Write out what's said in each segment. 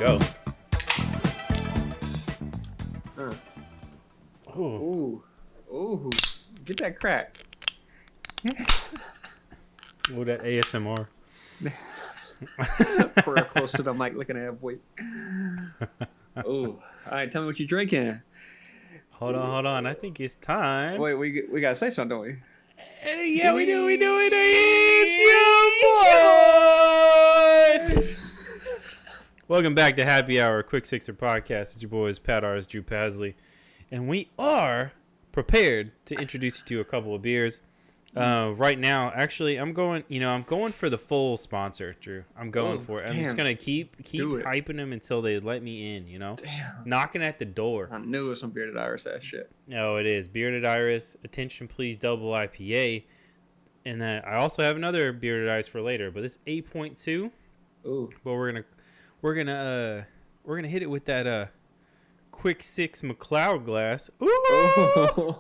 go. Ooh. Ooh. Get that crack. Oh, that ASMR. Real close to the mic looking at boy. Ooh. Alright, tell me what you're drinking. Hold on. I think it's time. Wait, we gotta say something, don't we? Yeah, we do. It's your boys! Welcome back to Happy Hour, Quick Sixer Podcast. It's your boys, Pat Artis, Drew Pasley. And we are prepared to introduce you to a couple of beers. Right now, actually, I'm going for the full sponsor, Drew. I'm going for it. I'm just going to keep hyping them until they let me in, Damn. Knocking at the door. I knew it was some Bearded Iris ass shit. No, it is. Bearded Iris, Attention Please Double IPA. And then I also have another Bearded Iris for later, but this 8.2. Ooh. But we're gonna hit it with that Quick Six McLeod glass. Ooh!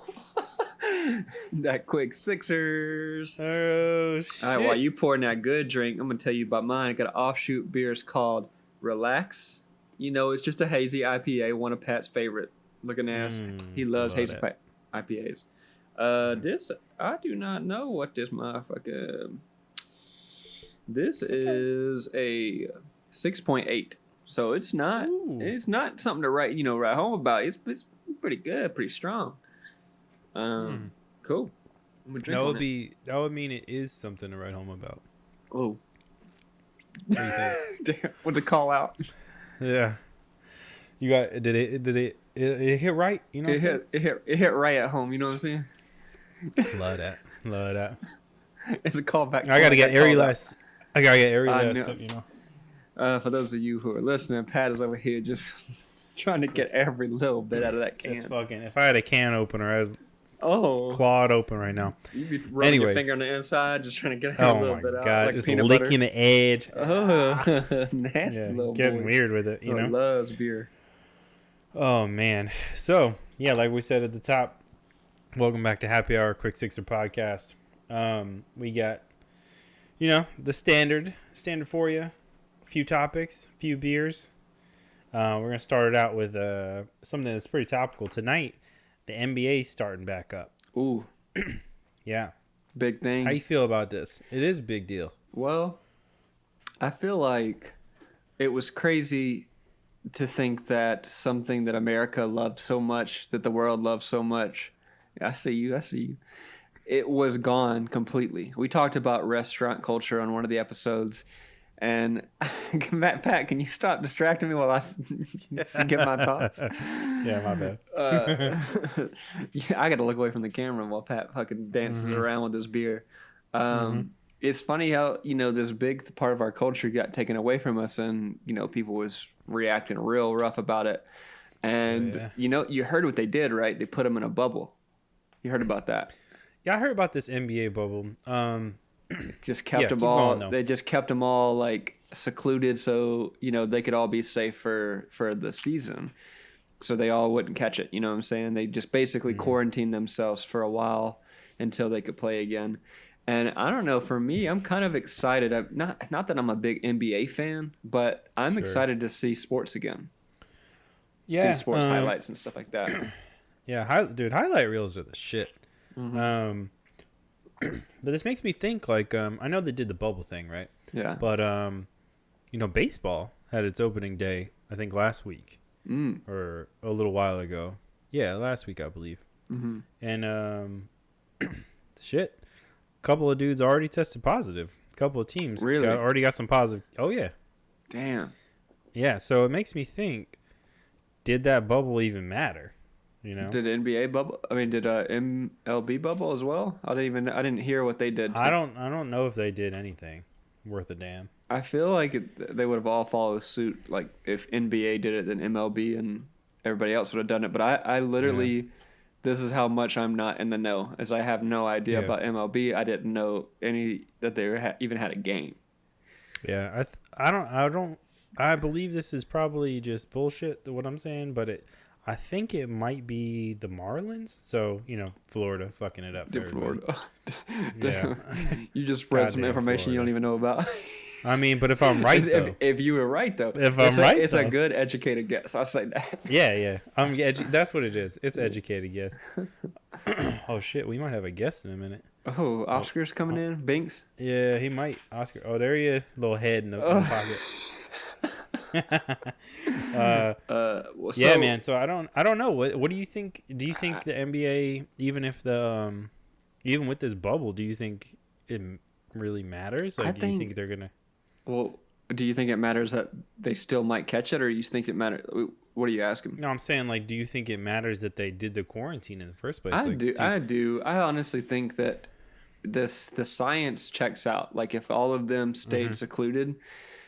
That Quick Sixers. Oh shit! All right, while you pouring that good drink, I'm gonna tell you about mine. I got an offshoot beers called Relax. It's just a hazy IPA, one of Pat's favorite looking ass. He loves hazy IPAs. This I do not know what this motherfucker. This is a 6.8, so it's not something to write home about. It's pretty good, pretty strong. Cool. That would mean it is something to write home about. Oh. What do you think? Damn, what to call out? Yeah. You got did it hit right? It hit right at home. You know what I'm saying? Love that. It's a callback. I gotta get Ari last. For those of you who are listening, Pat is over here just trying to get every little bit out of that can. If I had a can opener, I'd claw it open right now. You'd be rubbing your finger on the inside, just trying to get a little bit out. Oh my god, like just peanut licking butter. the edge. Oh, nasty little getting boy. weird with it, Loves beer. Oh man. So yeah, like we said at the top, welcome back to Happy Hour Quick Sixer Podcast. We got the standard for you. A few topics, a few beers. We're gonna start it out with something that's pretty topical tonight. The NBA's starting back up. Ooh. Yeah. Big thing. How you feel about this? It is a big deal. Well, I feel like it was crazy to think that something that America loved so much, that the world loved so much, I see you. It was gone completely. We talked about restaurant culture on one of the episodes. And Pat, can you stop distracting me while I get my thoughts? Yeah, my bad. I got to look away from the camera while Pat fucking dances around with this beer. It's funny how this big part of our culture got taken away from us, and people was reacting real rough about it. And you heard what they did, right? They put them in a bubble. You heard about that? Yeah, I heard about this NBA bubble. Just kept them all. They just kept them all like secluded, so they could all be safe for the season, so they all wouldn't catch it. You know what I'm saying? They just basically quarantined themselves for a while until they could play again. And I don't know. For me, I'm kind of excited. Not that I'm a big NBA fan, but I'm excited to see sports again. Yeah, see sports highlights and stuff like that. Yeah, highlight reels are the shit. But this makes me think, like, I know they did the bubble thing, right? Yeah. But, baseball had its opening day, I think, last week. Or a little while ago. Yeah, last week, I believe. And, shit. A couple of dudes already tested positive. A couple of teams already got some positive. Oh, yeah. Damn. Yeah, so it makes me think, did that bubble even matter? Did NBA bubble? I mean, did MLB bubble as well? I didn't hear what they did. I don't know if they did anything worth a damn. I feel like they would have all followed suit. Like if NBA did it, then MLB and everybody else would have done it. But I literally, this is how much I'm not in the know, as I have no idea about MLB. I didn't know that they even had a game. Yeah, I believe this is probably just bullshit. What I'm saying, but I think it might be the Marlins. So, Florida fucking it up for everybody. Florida. Yeah. You just spread some information Florida. You don't even know about. I mean, but if I'm right though, if you were right though, it's a good educated guess. I'll say that. Yeah. That's what it is. It's educated guess. Oh shit, we might have a guest in a minute. Oh, Oscar's coming in. Binks. Yeah, he might. Oscar. Oh, there he is. Little head in the pocket. Yeah, man. So I don't know. What do you think? Do you think the NBA, even if even with this bubble, do you think it really matters? Like, do you think they're gonna? Well, do you think it matters that they still might catch it, or you think it matters? What are you asking? No, I'm saying, like, do you think it matters that they did the quarantine in the first place? I do. I honestly think that the science checks out. Like, if all of them stayed secluded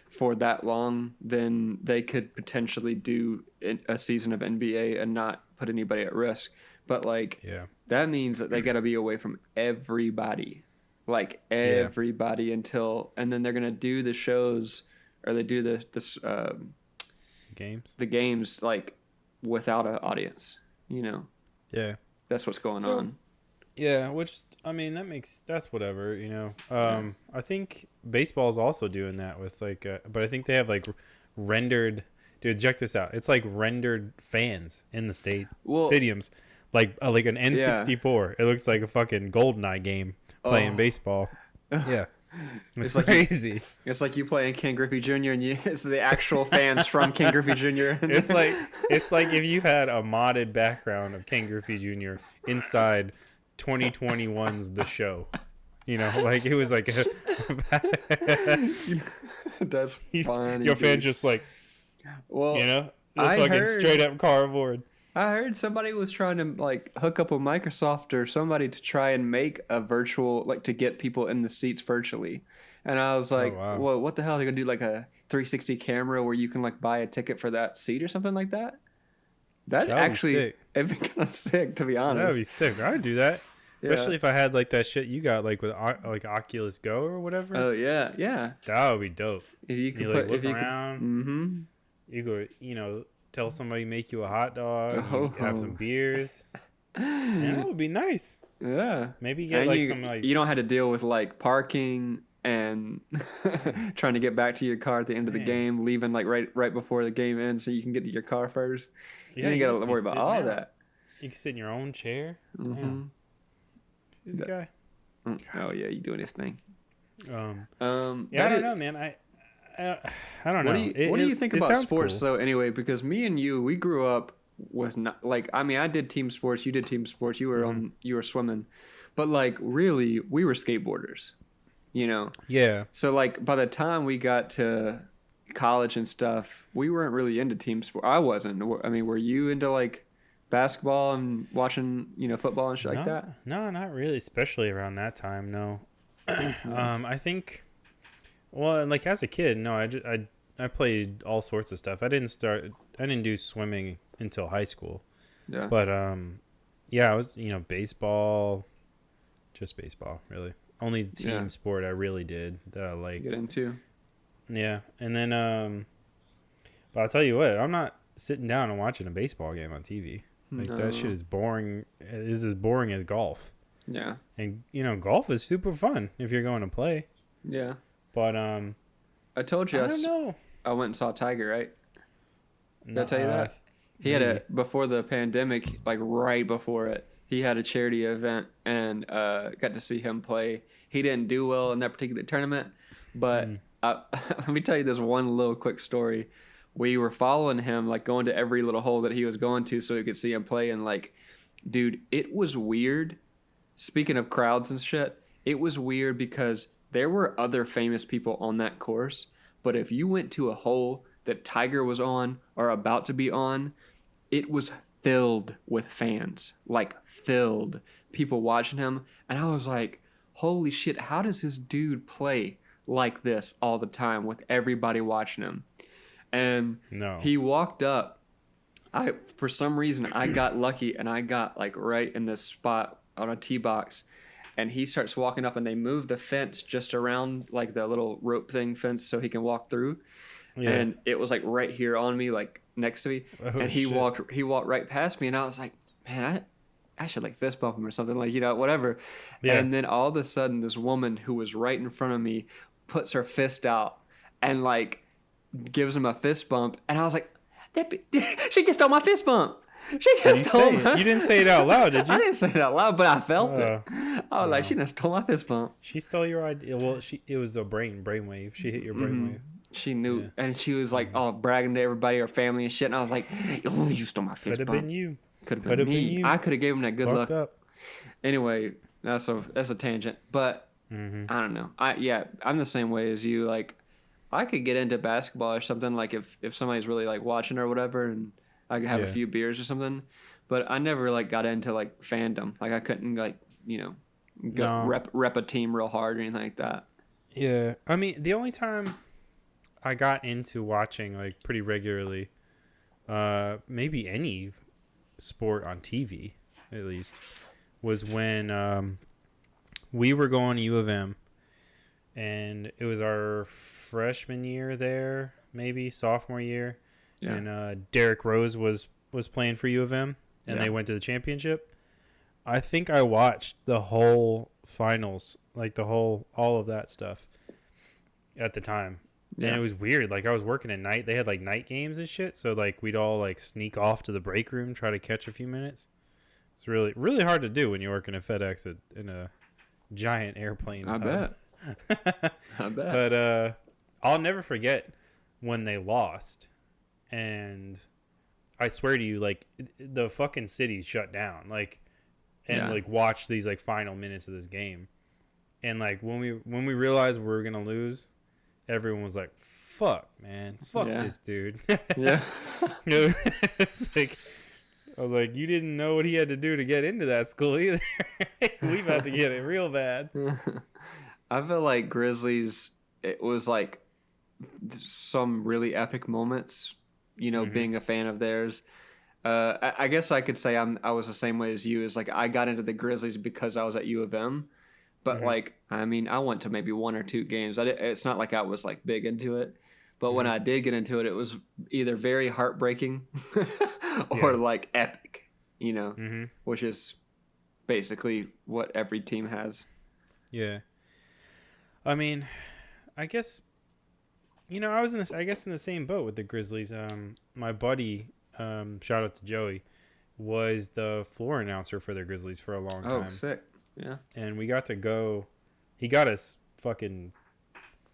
for that long, then they could potentially do a season of NBA and not put anybody at risk. But like, that means that they got to be away from everybody, like everybody until, and then they're gonna do the shows, or they do the games like without an audience. You know. Yeah. That's what's going on. Yeah, which, I mean, that's whatever, you know. I think baseball's also doing that with, like, but I think they have, like, rendered, dude, check this out. It's like rendered fans in the stadiums, like an N64. It looks like a fucking GoldenEye game playing baseball. Yeah. It's crazy. It's like you playing Ken Griffey Jr. and it's the actual fans from Ken Griffey Jr. It's like if you had a modded background of Ken Griffey Jr. inside 2021's The Show, you know, like it was like that's fine. Your fans just like, well, you know, just fucking straight up cardboard. I heard somebody was trying to like hook up with Microsoft or somebody to try and make a virtual, like, to get people in the seats virtually. And I was like, well, what the hell? Are they going to do like a 360 camera where you can like buy a ticket for that seat or something like that? That actually, it'd be kind of sick, to be honest. That'd be sick. I'd do that. Especially if I had like that shit you got, like with like Oculus Go or whatever. Oh yeah, yeah. That would be dope. If you could look around, you go, you know, tell somebody make you a hot dog, have some beers, and that would be nice. Yeah. Maybe get like some like. You don't have to deal with like parking and trying to get back to your car at the end of the game, leaving like right before the game ends, so you can get to your car first. Yeah, you got to worry about all that. You can sit in your own chair. This guy. Oh yeah, you doing this thing. Yeah, I don't know, man. I don't know. What do you think about sports though? Anyway, because me and you, we grew up with not like. I mean, I did team sports. You did team sports. You were you were swimming, but like really, we were skateboarders. You know. Yeah. So like, by the time we got to college and stuff, we weren't really into team sport. I wasn't. I mean, were you into like basketball and watching, you know, football and shit like that? No, not really, especially around that time. No. I think, well, like as a kid, no, I played all sorts of stuff. I didn't do swimming until high school. Yeah. But yeah, I was, you know, just baseball, really. Only team sport I really did that I liked. Get into. Yeah. And then but I'll tell you what, I'm not sitting down and watching a baseball game on TV. Like, that shit is boring. It is as boring as golf. Yeah. And, you know, golf is super fun if you're going to play. Yeah. But, I told you I don't know. I went and saw Tiger, right? Did I tell you that? He had before the pandemic, like right before it, he had a charity event and got to see him play. He didn't do well in that particular tournament, but let me tell you this one little quick story. We were following him, like going to every little hole that he was going to so we could see him play. And like, dude, it was weird. Speaking of crowds and shit, it was weird because there were other famous people on that course. But if you went to a hole that Tiger was on or about to be on, it was filled with fans, like filled. People watching him. And I was like, holy shit, how does this dude play like this all the time with everybody watching him? And he walked up. For some reason, I got lucky and I got like right in this spot on a tee box. And he starts walking up and they move the fence just around like the little rope thing fence so he can walk through. Yeah. And it was like right here on me, like next to me. Oh, and he walked right past me and I was like, man, I should like fist bump him or something, like, you know, whatever. Yeah. And then all of a sudden this woman who was right in front of me puts her fist out and like gives him a fist bump, and I was like, she just stole my fist bump. She just stole my... You didn't say it out loud, did you? I didn't say it out loud, but I felt it. I was like, she just stole my fist bump. She stole your idea. Well, it was a brainwave. She hit your brainwave. She knew, and she was like, bragging to everybody, her family and shit. And I was like, oh, you stole my fist bump. Could have been you. Could have been me. I could have gave him that good luck. Up. Anyway, that's a tangent, but I don't know. I'm the same way as you. Like, I could get into basketball or something. Like if somebody's really like watching or whatever, and I could have a few beers or something. But I never like got into like fandom. Like I couldn't like rep a team real hard or anything like that. Yeah, I mean the only time I got into watching like pretty regularly, maybe any sport on TV at least, was when we were going to U of M, and it was our freshman year there, maybe sophomore year, and Derrick Rose was playing for U of M, and they went to the championship. I think I watched the whole finals, like all of that stuff at the time. And it was weird. Like I was working at night. They had like night games and shit. So like we'd all like sneak off to the break room, try to catch a few minutes. It's really, really hard to do when you're working at FedEx in a giant airplane. I bet. I bet. But I'll never forget when they lost. And I swear to you, like the fucking city shut down. Like, and like watched these like final minutes of this game. And like when we realized we were gonna lose, everyone was like, fuck, man. Fuck this dude. Yeah. It's like, I was like, you didn't know what he had to do to get into that school either. We about to get it real bad. I feel like Grizzlies, it was like some really epic moments, being a fan of theirs. I guess I could say I was the same way as you. Is like I got into the Grizzlies because I was at U of M. But like, I mean, I went to maybe one or two games. It's not like I was like big into it, but when I did get into it, it was either very heartbreaking or like epic, which is basically what every team has. Yeah. I mean, I guess, I was in the same boat with the Grizzlies. My buddy, shout out to Joey, was the floor announcer for the Grizzlies for a long time. Oh, sick. Yeah. And we got to go. He got us fucking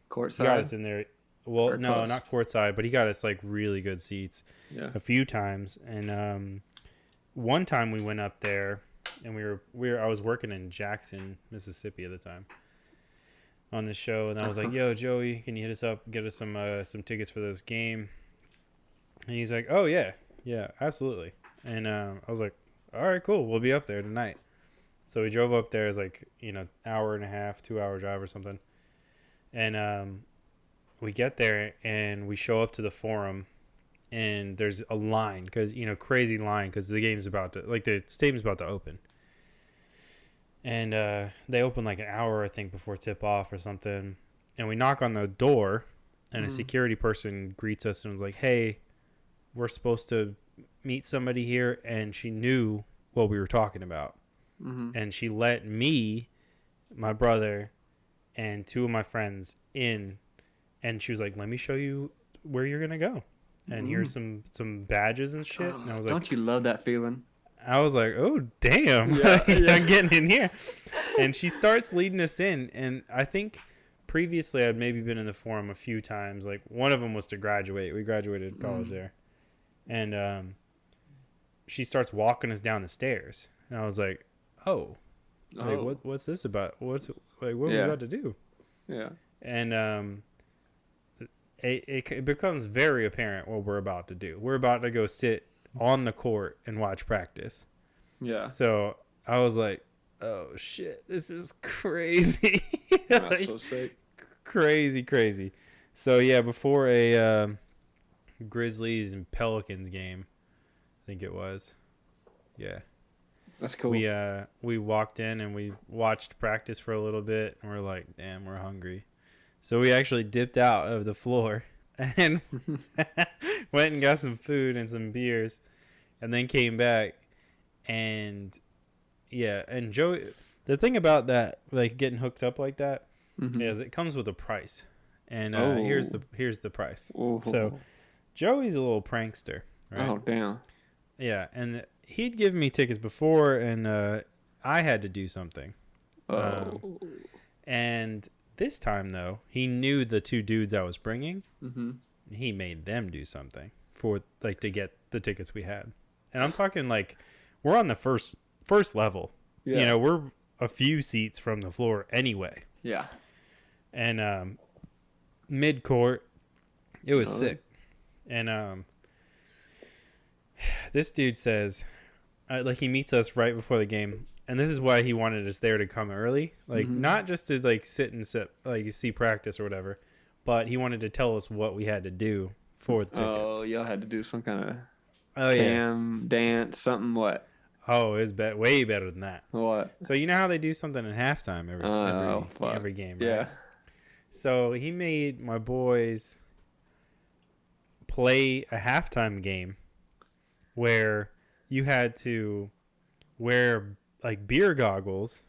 courtside. He got us in there. Well, no, close. Not courtside, but he got us like really good seats a few times. And one time we went up there, and I was working in Jackson, Mississippi at the time on the show, and I was like, "Yo, Joey, can you hit us up, get us some tickets for this game?" And he's like, "Oh yeah, absolutely." And I was like, "All right, cool. We'll be up there tonight." So we drove up there. It was like, hour and a half, 2 hour drive or something. And we get there and we show up to the Forum, and there's a line because, crazy line because the game's the stadium's about to open. And they open like an hour, I think, before tip off or something. And we knock on the door, and a security person greets us and was like, "Hey, we're supposed to meet somebody here." And she knew what we were talking about. And she let me, my brother, and two of my friends in, and she was like, "Let me show you where you're gonna go, and here's some badges and shit." And I was like, "Don't you love that feeling?" I was like, "Oh damn, I'm getting in here." And she starts leading us in, and I think previously I'd maybe been in the Forum a few times. Like one of them was to graduate. We graduated college there, and she starts walking us down the stairs, and I was like, "Oh, like, what's this about? What are we about to do?" Yeah. And it becomes very apparent what we're about to do. We're about to go sit on the court and watch practice. Yeah. So I was like, "Oh shit, this is crazy." That's so sick. Crazy. So yeah, before a Grizzlies and Pelicans game, I think it was. Yeah. That's cool. We walked in and we watched practice for a little bit, and we're like, "Damn, we're hungry." So we actually dipped out of the floor and went and got some food and some beers, and then came back. And and Joey, the thing about that, like getting hooked up like that, is it comes with a price, and here's the price. Oh. So Joey's a little prankster, right? Oh damn. Yeah, and he'd give me tickets before, and I had to do something. And this time though, he knew the two dudes I was bringing. He made them do something for like to get the tickets we had, and I'm talking like we're on the first level. Yeah. You know, we're a few seats from the floor anyway. Yeah. And mid court, it was sick. And this dude says, like he meets us right before the game, and this is why he wanted us there to come early, like not just to like sit like see practice or whatever, but he wanted to tell us what we had to do for the tickets. Oh, y'all had to do some kind of dance, something. What? Oh, it was way better than that. What? So you know how they do something in halftime every game, right? Yeah. So he made my boys play a halftime game where you had to wear like beer goggles,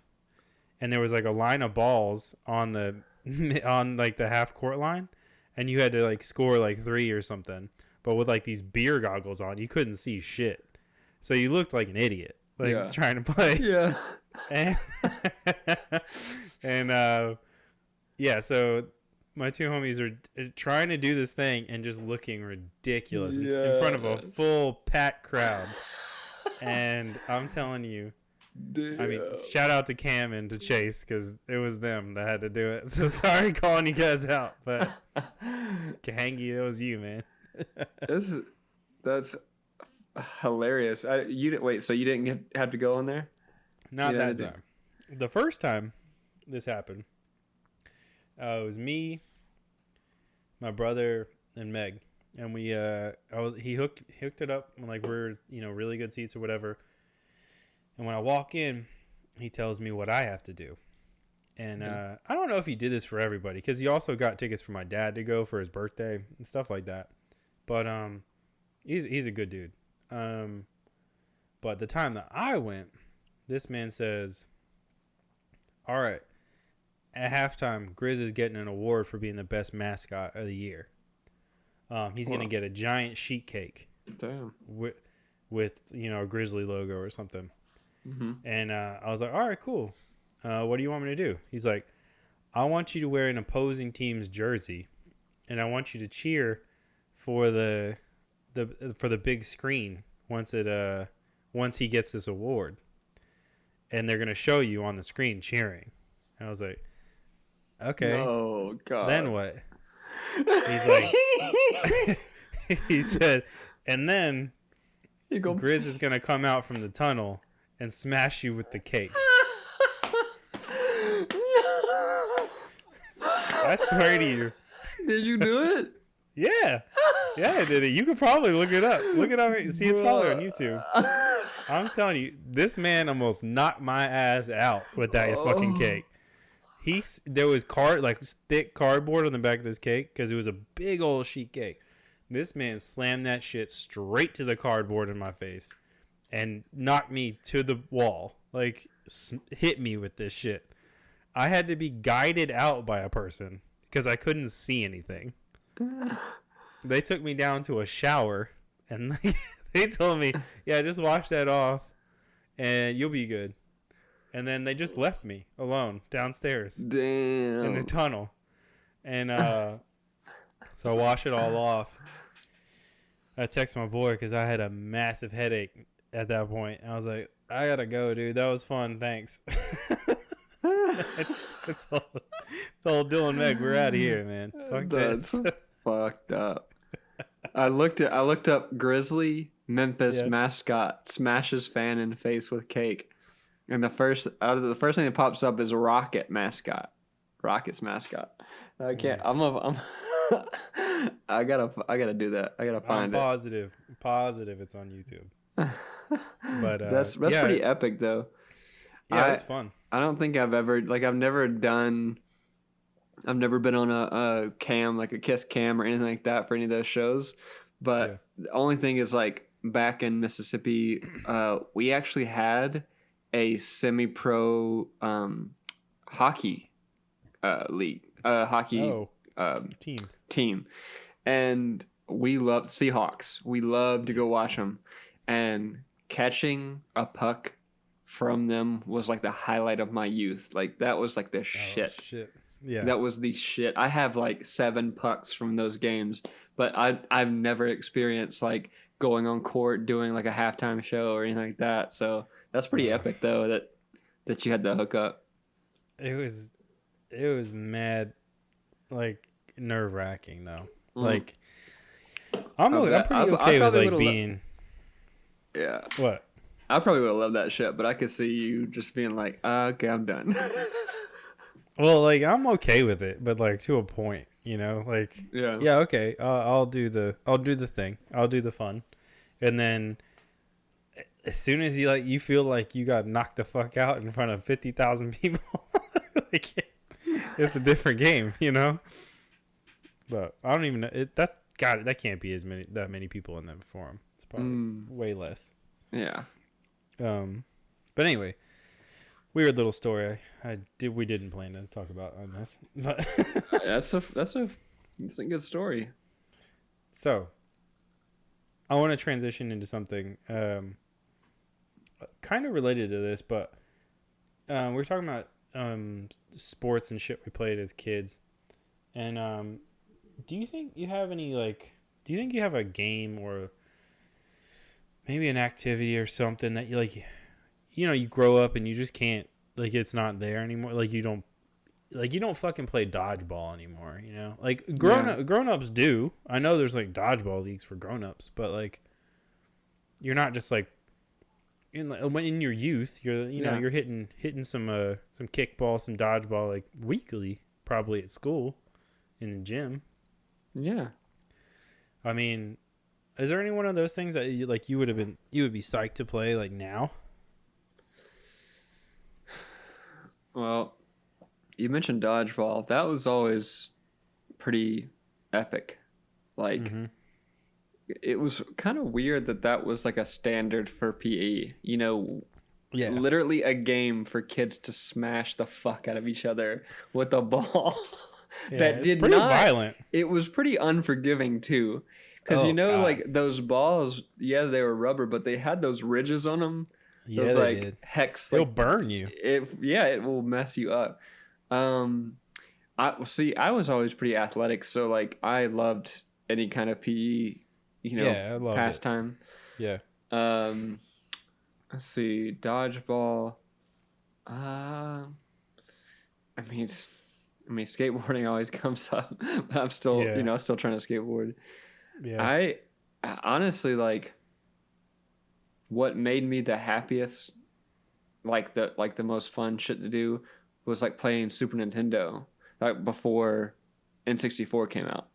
and there was like a line of balls on like the half court line, and you had to like score like 3 or something, but with like these beer goggles on, you couldn't see shit. So you looked like an idiot, like trying to play. Yeah. And so my two homies are trying to do this thing and just looking ridiculous in front of a full packed crowd. And I'm telling you, damn. I mean, shout out to Cam and to Chase, because it was them that had to do it. So sorry calling you guys out, but Kahangi, that was you, man. That's hilarious. You didn't wait, so you didn't have to go in there? Not that time. The first time this happened, it was me, my brother, and Meg, and we he hooked it up when like we're really good seats or whatever. And when I walk in, he tells me what I have to do. And I don't know if he did this for everybody, because he also got tickets for my dad to go for his birthday and stuff like that. But he's a good dude. But the time that I went, this man says, all right, at halftime, Grizz is getting an award for being the best mascot of the year. He's going to get a giant sheet cake. Damn. With a Grizzly logo or something. And I was like, all right, cool. What do you want me to do? He's like, I want you to wear an opposing team's jersey, and I want you to cheer for the big screen once he gets this award, and they're gonna show you on the screen cheering. And I was like, okay. Oh God. Then what? He's like, he said, and then Grizz is gonna come out from the tunnel and smash you with the cake. I swear to you. Did you do it? Yeah, I did it. You could probably look it up. Look it up. See, it's probably on YouTube. I'm telling you, this man almost knocked my ass out with that fucking cake. There was thick cardboard on the back of this cake because it was a big old sheet cake. This man slammed that shit straight to the cardboard in my face and knocked me to the wall. Like, hit me with this shit. I had to be guided out by a person because I couldn't see anything. They took me down to a shower and they told me, yeah, just wash that off and you'll be good. And then they just left me alone downstairs. Damn. In the tunnel. And so I wash it all off. I text my boy because I had a massive headache at that point. I was like, I gotta go, dude. That was fun. Thanks. It's all Dylan Meg. We're out of here, man. Fuck That's fucked up. I looked up Grizzly Memphis mascot smashes fan in the face with cake, and the first thing that pops up is Rocket's mascot. I can't. I gotta do that. I gotta find it. Positive it's on YouTube. But that's pretty epic though. Yeah, it's fun. I don't think I've never been on a cam, like a Kiss cam or anything like that for any of those shows. But the only thing is, like, back in Mississippi, we actually had a semi-pro hockey league, hockey Oh, team. team, and we love Seahawks. We love to go watch them, and catching a puck from them was like the highlight of my youth. Like that was like the Oh shit. shit. Yeah. That was the shit. I have like 7 pucks from those games, but I've never experienced like going on court doing like a halftime show or anything like that. So that's pretty epic though that you had the hookup. It was mad, like nerve wracking though. Mm. Like I'm pretty okay with like being. Yeah. What? I probably would have loved that shit, but I could see you just being like, okay, I'm done. Well, like I'm okay with it, but like to a point, you know, like yeah, okay, I'll do the thing, I'll do the fun, and then as soon as you feel like you got knocked the fuck out in front of 50,000 people, like it's a different game, you know. But I don't even know that can't be that many people in that forum. It's probably way less. Yeah. But anyway. Weird little story. We didn't plan to talk about on this, but that's a good story. So, I want to transition into something kind of related to this, but we were talking about sports and shit we played as kids, and do you think you have any do you think you have a game or maybe an activity or something that you like? You know, you grow up and you just can't, like, it's not there anymore. Like, you don't fucking play dodgeball anymore, you know? Like, grown-ups do. I know there's, like, dodgeball leagues for grown-ups, but, like, you're not just, like, when in your youth, you're hitting some kickball, some dodgeball, like, weekly, probably at school, in the gym. Yeah. I mean, is there any one of those things that, you would be psyched to play, like, now? Well, you mentioned dodgeball. That was always pretty epic. Like, it was kind of weird that was like a standard for PE. You know, literally a game for kids to smash the fuck out of each other with a ball. That did pretty not violent. It was pretty unforgiving too, because like those balls. Yeah, they were rubber, but they had those ridges on them. Yeah, those, they like, did. hex. They'll like, burn you. It will mess you up. I was always pretty athletic, so like I loved any kind of PE, pastime. Yeah. Let's see, dodgeball. I mean, skateboarding always comes up, but I'm still, still trying to skateboard. Yeah. I honestly, like, what made me the happiest, like the most fun shit to do, was like playing Super Nintendo, like before N64 came out.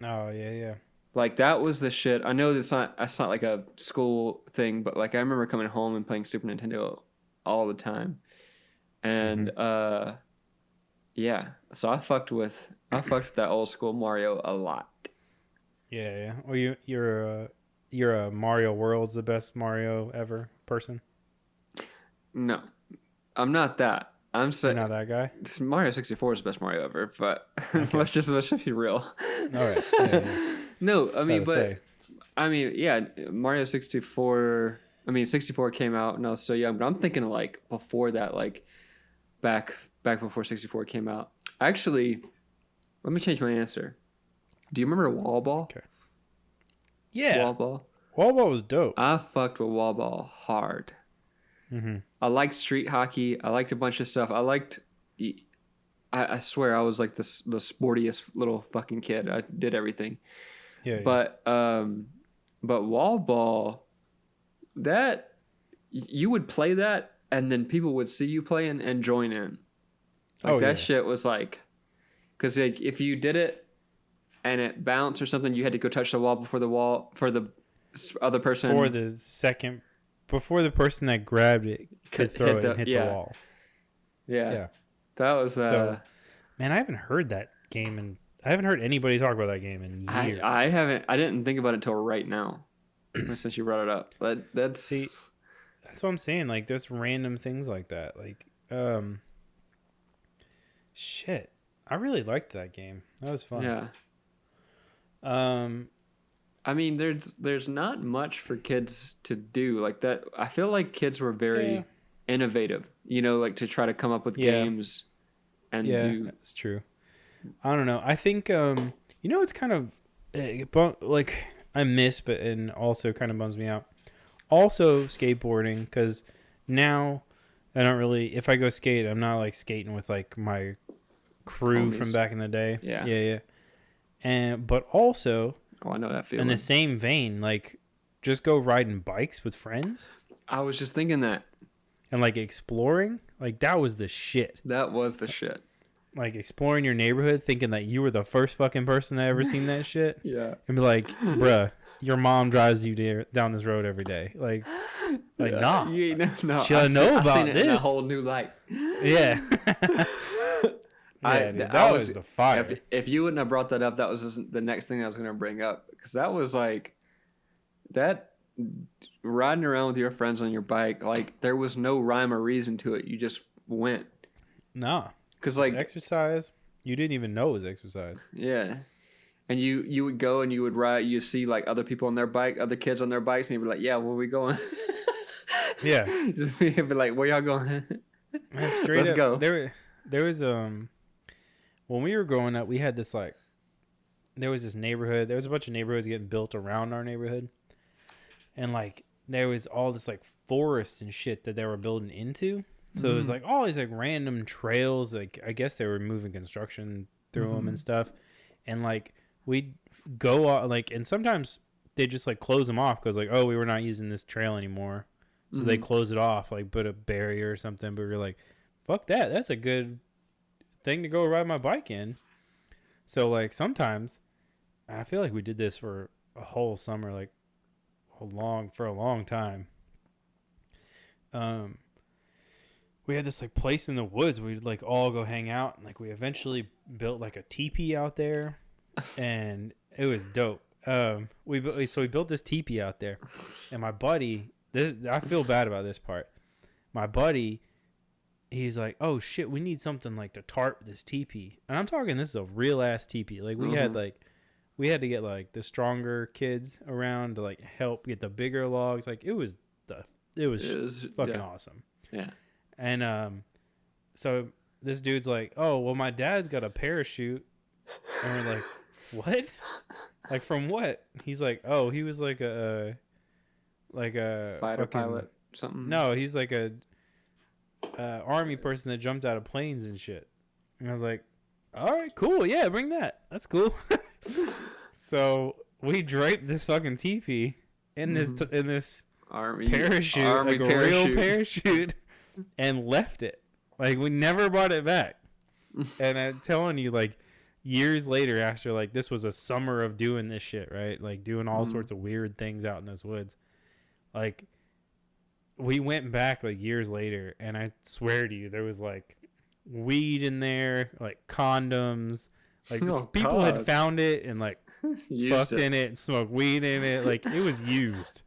Oh yeah. Like that was the shit. I know that's not like a school thing, but like I remember coming home and playing Super Nintendo all the time, and yeah. So I fucked with that old school Mario a lot. Yeah. Well, you're a Mario World's the best Mario ever person. No, I'm not that. I'm saying you're not that guy. Mario 64 is the best Mario ever, but okay. let's just be real. All right. Yeah. No, I mean, yeah, Mario 64. I mean, 64 came out and I was so young, but I'm thinking like before that, like back before 64 came out. Actually, let me change my answer. Do you remember wall ball? Okay. Yeah. Wall ball. Wall ball was dope. I fucked with wall ball hard. I liked street hockey. I liked a bunch of stuff. I swear I was like the sportiest little fucking kid. I did everything. Yeah. But wall ball, that you would play that and then people would see you playing and join in. Like that shit was like, because like if you did it and it bounced or something, you had to go touch the wall for the other person. Before the person that grabbed it could throw it and hit the wall. Yeah. That was so, man, I haven't heard that game and I haven't heard anybody talk about that game in years. I didn't think about it until right now. Since you brought it up. But that's what I'm saying. Like there's random things like that. Like shit. I really liked that game. That was fun. Yeah. I mean, there's not much for kids to do like that. I feel like kids were very innovative, you know, like to try to come up with games and do. That's true. I don't know. I think you know, it's kind of like I miss, but and also kind of bums me out. Also skateboarding, because now I don't really. If I go skate, I'm not like skating with like my crew from back in the day. Yeah. And but also, I know that feeling. In the same vein, like just go riding bikes with friends. I was just thinking that. And like exploring, like that was the shit. That was the shit. Like exploring your neighborhood, thinking that you were the first fucking person that ever seen that shit. Yeah. And be like, bruh, your mom drives you down this road every day. Like nah. You ain't no. She'll know about this. In a whole new light. Yeah. Dude, that was the fire. If you wouldn't have brought that up, that was just the next thing I was going to bring up. Because that was like, that riding around with your friends on your bike, like there was no rhyme or reason to it. You just went. Nah. Because like exercise, you didn't even know it was exercise. Yeah. And you would go and you would ride, you see like other people on their bike, other kids on their bikes, and you'd be like, yeah, where we going? Yeah. You'd be like, where y'all going? Man, straight Let's up, go. There was when we were growing up, we had this like, there was this neighborhood. There was a bunch of neighborhoods getting built around our neighborhood, and like there was all this like forest and shit that they were building into. So it was like all these like random trails. Like I guess they were moving construction through them and stuff, and like we'd go like, and sometimes they just like close them off because like, oh, we were not using this trail anymore, so they close it off, like put a barrier or something. But we were like, fuck that, that's a good thing to go ride my bike in. So like sometimes I feel like we did this for a whole summer, like for a long time. We had this like place in the woods where we'd like all go hang out, and like we eventually built like a teepee out there, and it was dope. We built this teepee out there, and my buddy, I feel bad about this part. My buddy, he's like, oh shit, we need something like to tarp this teepee, and I'm talking this is a real ass teepee. Like we had to get like the stronger kids around to like help get the bigger logs. Like it was fucking awesome. Yeah. And so this dude's like, oh, well, my dad's got a parachute. And we're like, what? Like from what? He's like, oh, he was like a fighter pilot or something. No, he's like a army person that jumped out of planes and shit. And I was like, all right, cool. Yeah, bring that. That's cool. So we draped this fucking teepee in this army parachute, like a real parachute. And left it. Like we never brought it back. And I'm telling you, like years later, after like this was a summer of doing this shit, right? Like doing all sorts of weird things out in those woods. Like we went back like years later, and I swear to you, there was like weed in there, like condoms. Like people had found it and like fucked in it and smoked weed in it. Like it was used.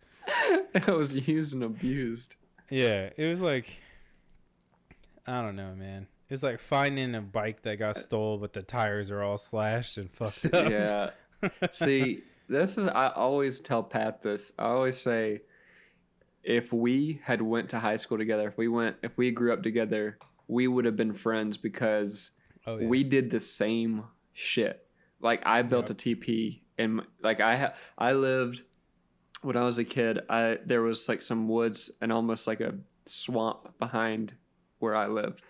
It was used and abused. Yeah, it was like, I don't know, man. It's like finding a bike that got stole, but the tires are all slashed and fucked up. Yeah. See, I always tell Pat this. I always say, if we had went to high school together, if we grew up together, we would have been friends because we did the same shit. Like I built a TP, and like I lived, when I was a kid, there was like some woods and almost like a swamp behind where I lived.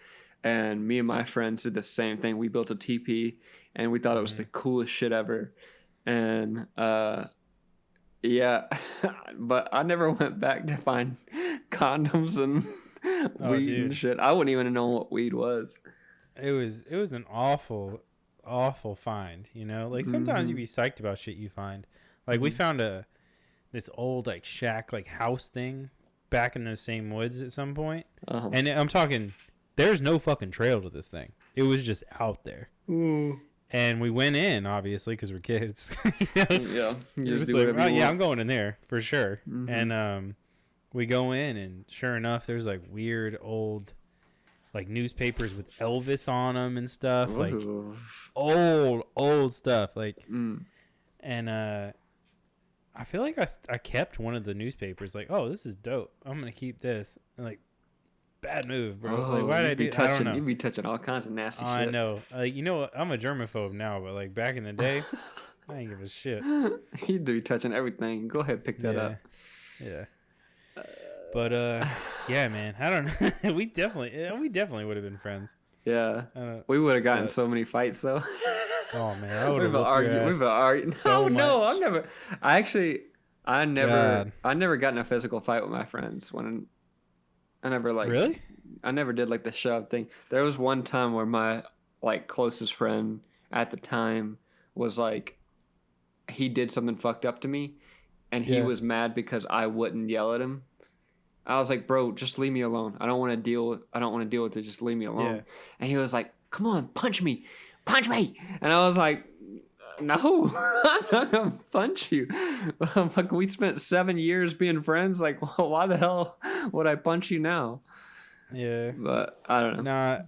And me and my friends did the same thing. We built a teepee, and we thought it was the coolest shit ever. And yeah, but I never went back to find condoms and weed and shit. I wouldn't even know what weed was. It was an awful find, you know? Like sometimes you'd be psyched about shit you find. Like we found this old like shack like house thing back in those same woods at some point. And I'm talking, there's no fucking trail to this thing. It was just out there. And we went in, obviously, because we're kids. You know? Yeah. Just like, I'm going in there for sure. And we go in, and sure enough, there's like weird old like newspapers with Elvis on them and stuff. Ooh. Like old stuff. Like, Mm. and I feel like I kept one of the newspapers. Like, oh, this is dope. I'm gonna keep this. And like, bad move, bro. Oh, like, why did I do? I don't know. You'd be touching all kinds of nasty shit. I know. You know what? I'm a germaphobe now, but like back in the day, I didn't give a shit. You'd be touching everything. Go ahead, pick that up. Yeah. But yeah, man. I don't know. we definitely would have been friends. Yeah. We would have gotten so many fights though. Oh man, I would have argued. We've been arguing. So much. No, I never got in a physical fight with my friends when I never like Really? I never did like the shove thing. There was one time where my like closest friend at the time was like he did something fucked up to me and he was mad because I wouldn't yell at him. I was like, "Bro, just leave me alone. I don't want to deal with it. Just leave me alone." Yeah. And he was like, "Come on, punch me. And I was like, "No, I'm not gonna punch you." Like, we spent 7 years being friends. Like, why the hell would I punch you now? Yeah. But I don't know. Nah,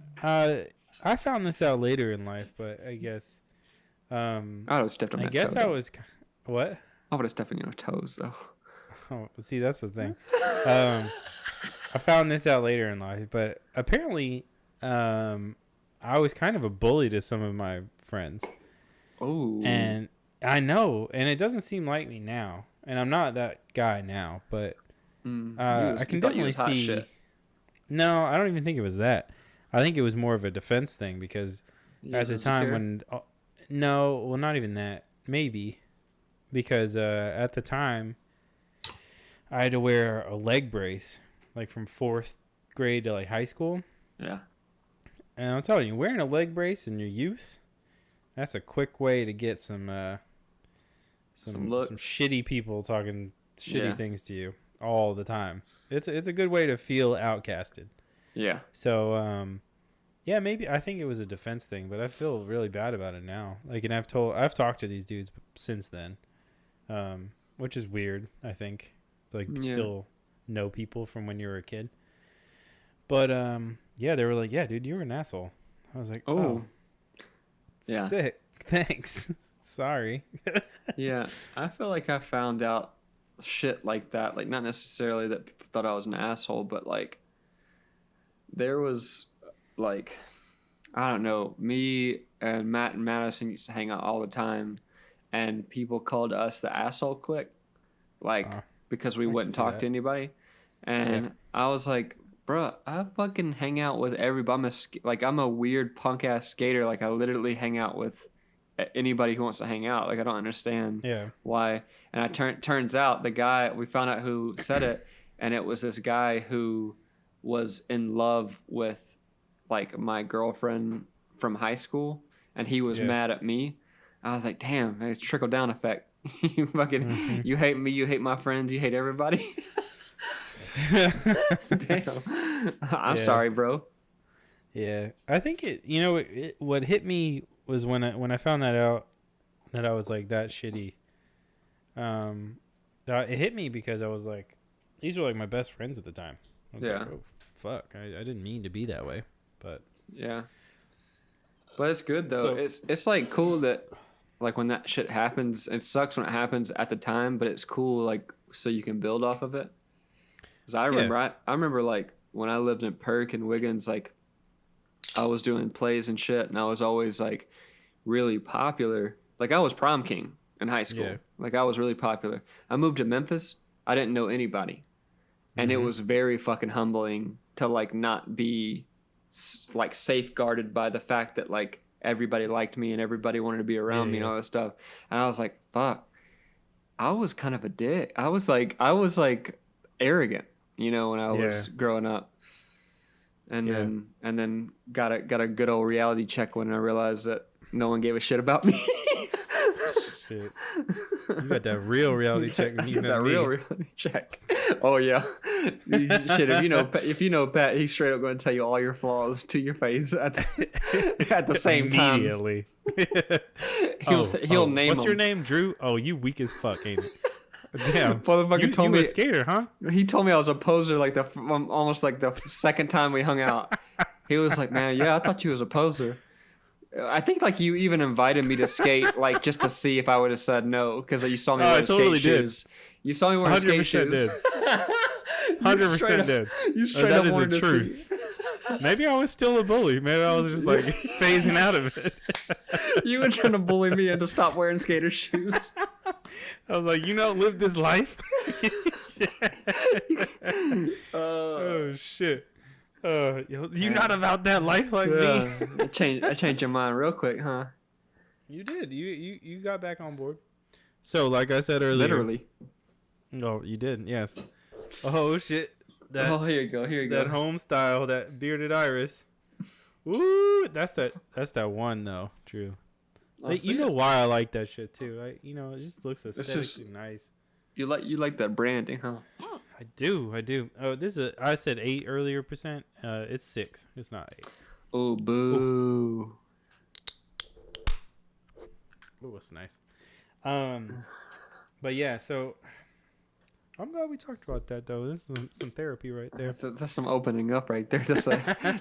I found this out later in life, but I guess I would have stepped on I that guess toe, I though. was what? I would have stepped on your toes though. Oh, see, that's the thing. I found this out later in life, but apparently, I was kind of a bully to some of my friends. Oh. And I know, and it doesn't seem like me now, and I'm not that guy now, but I can definitely see. Shit. No, I don't even think it was that. I think it was more of a defense thing because at the time when, no, well, not even that. Maybe because at the time I had to wear a leg brace, like from 4th grade to like high school. Yeah. And I'm telling you, wearing a leg brace in your youth, that's a quick way to get some shitty people talking shitty things to you all the time. It's a good way to feel outcasted. Yeah. So yeah, maybe I think it was a defense thing, but I feel really bad about it now. Like, and I've talked to these dudes since then, which is weird. I think like still know people from when you were a kid. But yeah, they were like, "Yeah, dude, you were an asshole." I was like, "Oh, yeah, sick. Thanks. Sorry." Yeah, I feel like I found out shit like that. Like, not necessarily that people thought I was an asshole, but like there was like, I don't know, me and Matt and Madison used to hang out all the time, and people called us the asshole clique, like because we wouldn't talk to anybody, and I was like, bruh, I fucking hang out with everybody. I'm a weird punk ass skater. Like, I literally hang out with anybody who wants to hang out. Like, I don't understand why. And turns out we found out who said it, and it was this guy who was in love with like my girlfriend from high school, and he was mad at me. I was like, damn, it's trickle down effect. You fucking you hate me, you hate my friends, you hate everybody. Damn. I'm sorry, bro. Yeah, I think what hit me was when I found that out, that I was like that shitty. It hit me because I was like, these were like my best friends at the time. I was like, oh fuck, I didn't mean to be that way, but but it's good though. It's like cool that like when that shit happens, it sucks when it happens at the time, but it's cool like so you can build off of it. Cause I remember like when I lived in Perk and Wiggins, like I was doing plays and shit, and I was always like really popular. Like, I was prom king in high school. Yeah. Like, I was really popular. I moved to Memphis. I didn't know anybody, and it was very fucking humbling to like not be like safeguarded by the fact that like everybody liked me and everybody wanted to be around me and all that stuff. And I was like, fuck, I was kind of a dick. I was like arrogant, you know, when I was growing up. And then got a good old reality check when I realized that no one gave a shit about me. Shit. You got that real reality check when you met me. Real reality check. Oh yeah. Shit, if you know Pat, he's straight up going to tell you all your flaws to your face at the same time. Immediately. He'll name What's them. your name, Drew? Oh, you weak as fuck, ain't it? Damn. Motherfucker told me you a skater, huh? He told me I was a poser like almost like the second time we hung out. He was like, man, yeah, I thought you was a poser. I think like you even invited me to skate, like just to see if I would have said no, because you saw me wearing skate shoes. You saw me wearing skate shoes. Did. 100% did. You straight up wanted to truth. See. Maybe I was still a bully. Maybe I was just like phasing out of it. You were trying to bully me into stop wearing skater shoes. I was like, live this life. Oh shit. You not about that life like me. I changed your mind real quick, huh? You did. You got back on board. So, like I said earlier. Literally. Oh, you did. Yes. Oh shit. Here you go. That Homestyle, that bearded Iris. Woo! That's that one though. True. Like, you know why I like that shit too. It just looks aesthetically nice. You like that branding, huh? I do. Oh, I said 8 earlier percent. It's 6. It's not 8. Oh, boo. Oh, that's nice. But yeah, so I'm glad we talked about that though. This is some therapy right there. That's some opening up right there.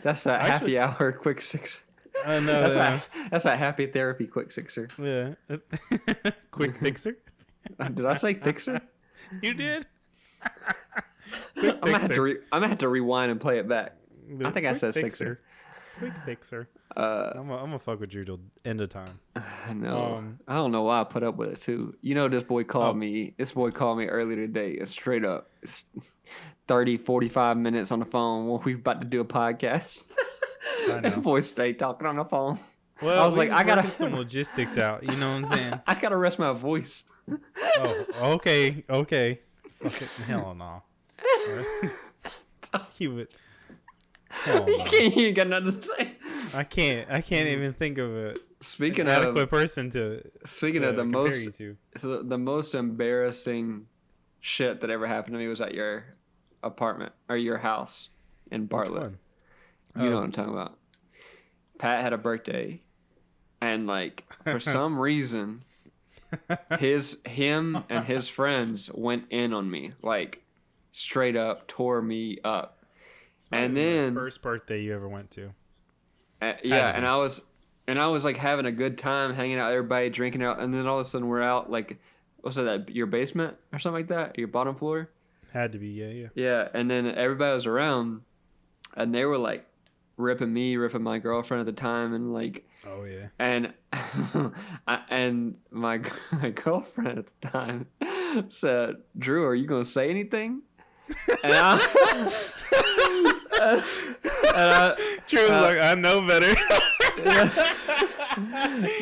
That's a happy hour quick sixer. I know. That's a happy therapy quick sixer. Yeah. Quick fixer? Did I say fixer? You did. I'm gonna have to rewind and play it back. I think I said sixer. Quick fixer. I'm gonna fuck with you till end of time. I know. I don't know why I put up with it too. This boy called me. This boy called me earlier today. It's straight up. It's 30, 45 minutes on the phone when we about to do a podcast. I know. This boy stayed talking on the phone. Well, I was like, I gotta some logistics out. You know what I'm saying? I gotta rest my voice. Oh, okay. Fucking hell no. He would. Hell no. You ain't got nothing to say. I can't even think of an adequate person to. Speaking of the most embarrassing shit that ever happened to me was at your apartment or your house in Bartlett. You know what I'm talking about. Pat had a birthday, and like for some reason, him and his friends went in on me, like straight up tore me up. And then first birthday you ever went to. And I was like having a good time hanging out with everybody, drinking out, and then all of a sudden we're out like, what's that, your basement or something like that, your bottom floor? Had to be, yeah. Yeah, and then everybody was around, and they were like ripping my girlfriend at the time, and like, oh yeah, and and my girlfriend at the time said, "Drew, are you gonna say anything?" And Drew was like, "I know better."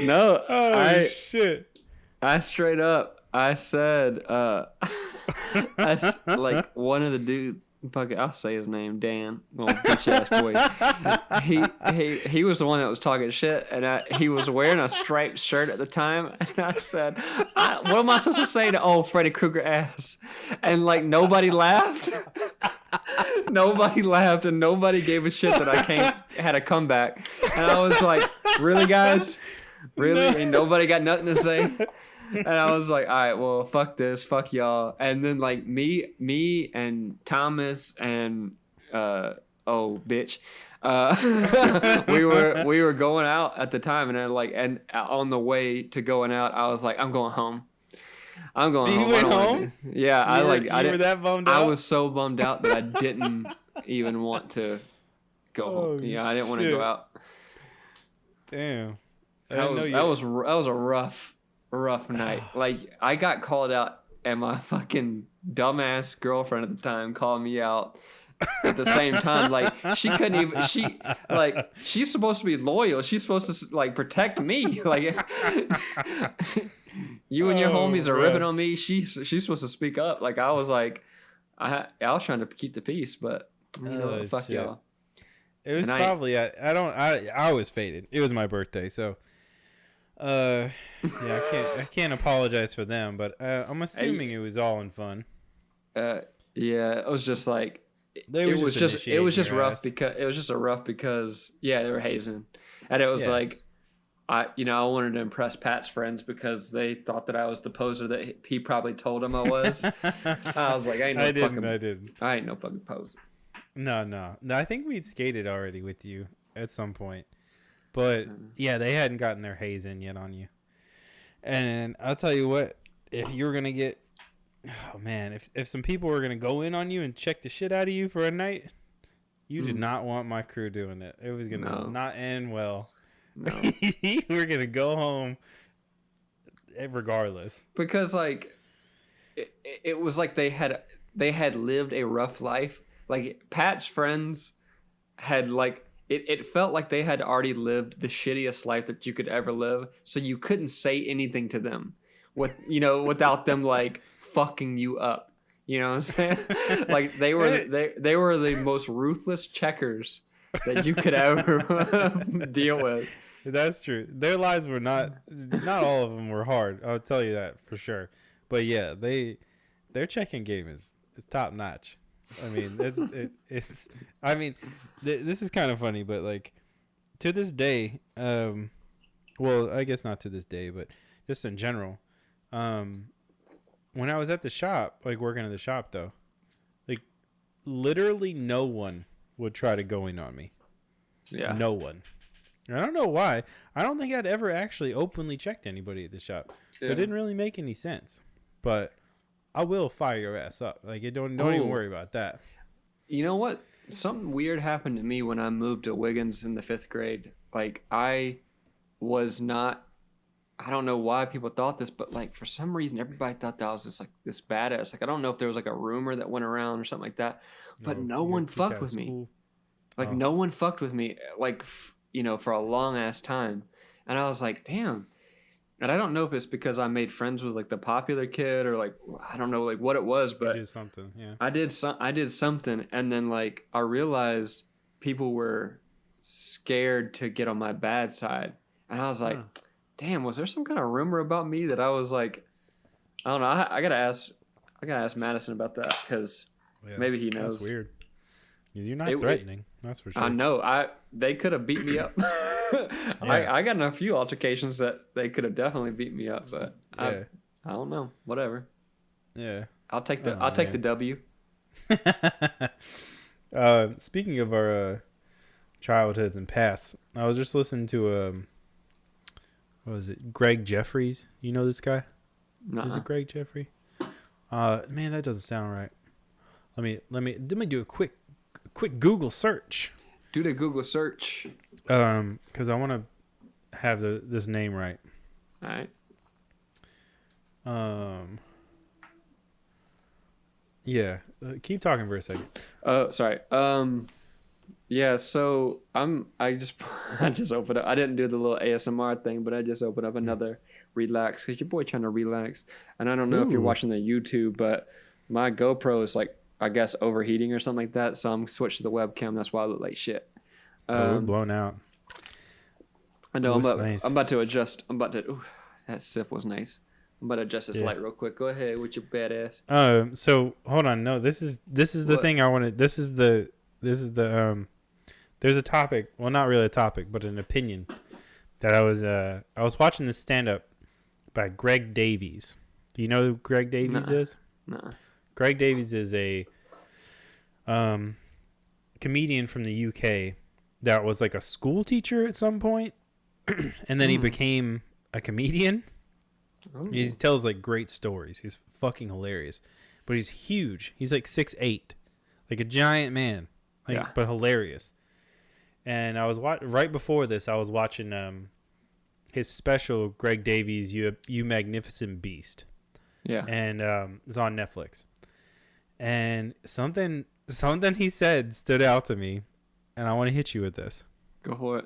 No, shit! I straight up, I said, like one of the dudes. Fuck it, I'll say his name, Dan. Well, bitch ass boy. He was the one that was talking shit, and he was wearing a striped shirt at the time. And I said, "What am I supposed to say to Freddy Krueger ass?" And like nobody laughed. Nobody laughed, and nobody gave a shit that I had a comeback. And I was like, "Really, guys? Really?" No. And nobody got nothing to say. And I was like, all right, well, fuck this, fuck y'all. And then like me and Thomas and bitch, we were going out at the time, and on the way to going out, I was like, I'm going home. I'm going home. You went home? Yeah, I were that bummed out? I was so bummed out that I didn't even want to go home. Yeah, I didn't want to go out. Damn. That was a rough night. Like I got called out, and my fucking dumbass girlfriend at the time called me out at the same time. Like she couldn't even. She's supposed to be loyal. She's supposed to like protect me. Like you and your homies are ripping on me. She's supposed to speak up. Like I was like, I was trying to keep the peace, but fuck shit. y'all. It was I was faded. It was my birthday, so. Yeah, I can't apologize for them, but I'm assuming it was all in fun. Yeah, it was just like it was just rough because they were hazing, and it was like I wanted to impress Pat's friends because they thought that I was the poser that he probably told him I was. I was like, I ain't no fucking poser. No. I think we'd skated already with you at some point. But, yeah, they hadn't gotten their haze in yet on you. And I'll tell you what, if you were going to get... Oh, man, if some people were going to go in on you and check the shit out of you for a night, you did not want my crew doing it. It was going to not end well. No. You were going to go home regardless. Because, like, it was like they had lived a rough life. Like, Pat's friends had, like... It felt like they had already lived the shittiest life that you could ever live, so you couldn't say anything to them, without them like fucking you up. You know what I'm saying? Like they were the most ruthless checkers that you could ever deal with. That's true. Their lives were not all of them were hard. I'll tell you that for sure. But yeah, their checking game is top notch. I mean, it's. I mean, this is kind of funny, but like, to this day, well, I guess not to this day, but just in general, when I was at the shop, like working at the shop, though, like, literally no one would try to go in on me. Yeah, no one. I don't know why. I don't think I'd ever actually openly checked anybody at the shop. Yeah. It didn't really make any sense, but. I will fire your ass up. Like, don't even worry about that. You know what? Something weird happened to me when I moved to Wiggins in the 5th grade. Like, I was not... I don't know why people thought this, but, like, for some reason, everybody thought that I was just, like, this badass. Like, I don't know if there was, like, a rumor that went around or something like that. But no one fucked with me. Like, no one fucked with me, like, for a long-ass time. And I was like, damn... And I don't know if it's because I made friends with like the popular kid or like I don't know like what it was, but you did something, yeah. I did something, and then like I realized people were scared to get on my bad side, and I was like, "Damn, was there some kind of rumor about me that I was like, I don't know? I gotta ask Madison about that because maybe he knows." That's weird. You're not threatening, that's for sure. I know. They could have beat me up. I got in a few altercations that they could have definitely beat me up, but I don't know. Whatever. Yeah. I'll take the W. Speaking of our childhoods and pasts, I was just listening to what was it? Greg Jeffries. You know this guy? Nuh-uh. Is it Greg Jeffrey? Man, that doesn't sound right. Let me do a quick Google search. Do the Google search. Because I want to have this name right. All right. Yeah. Keep talking for a second. Sorry. Yeah. So I just opened up. I didn't do the little ASMR thing, but I just opened up another relax because your boy trying to relax. And I don't know if you're watching the YouTube, but my GoPro is like I guess overheating or something like that. So I'm switched to the webcam. That's why I look like shit. We're blown out. I know. I'm about to adjust. Ooh, that sip was nice. I'm about to adjust this light real quick. Go ahead with your badass. So hold on. No, this is the thing I wanted. This is the there's a topic. Well, not really a topic, but an opinion that I was watching this stand up by Greg Davies. Do you know who Greg Davies is? No. Greg Davies is a comedian from the UK that was like a school teacher at some point, and then he became a comedian. Ooh. He tells like great stories. He's fucking hilarious, but he's huge. He's like 6'8", like a giant man, but hilarious. And I was right before this. I was watching his special, Greg Davies, You Magnificent Beast. Yeah, and it's on Netflix. And something he said stood out to me, and I want to hit you with this. Go for it.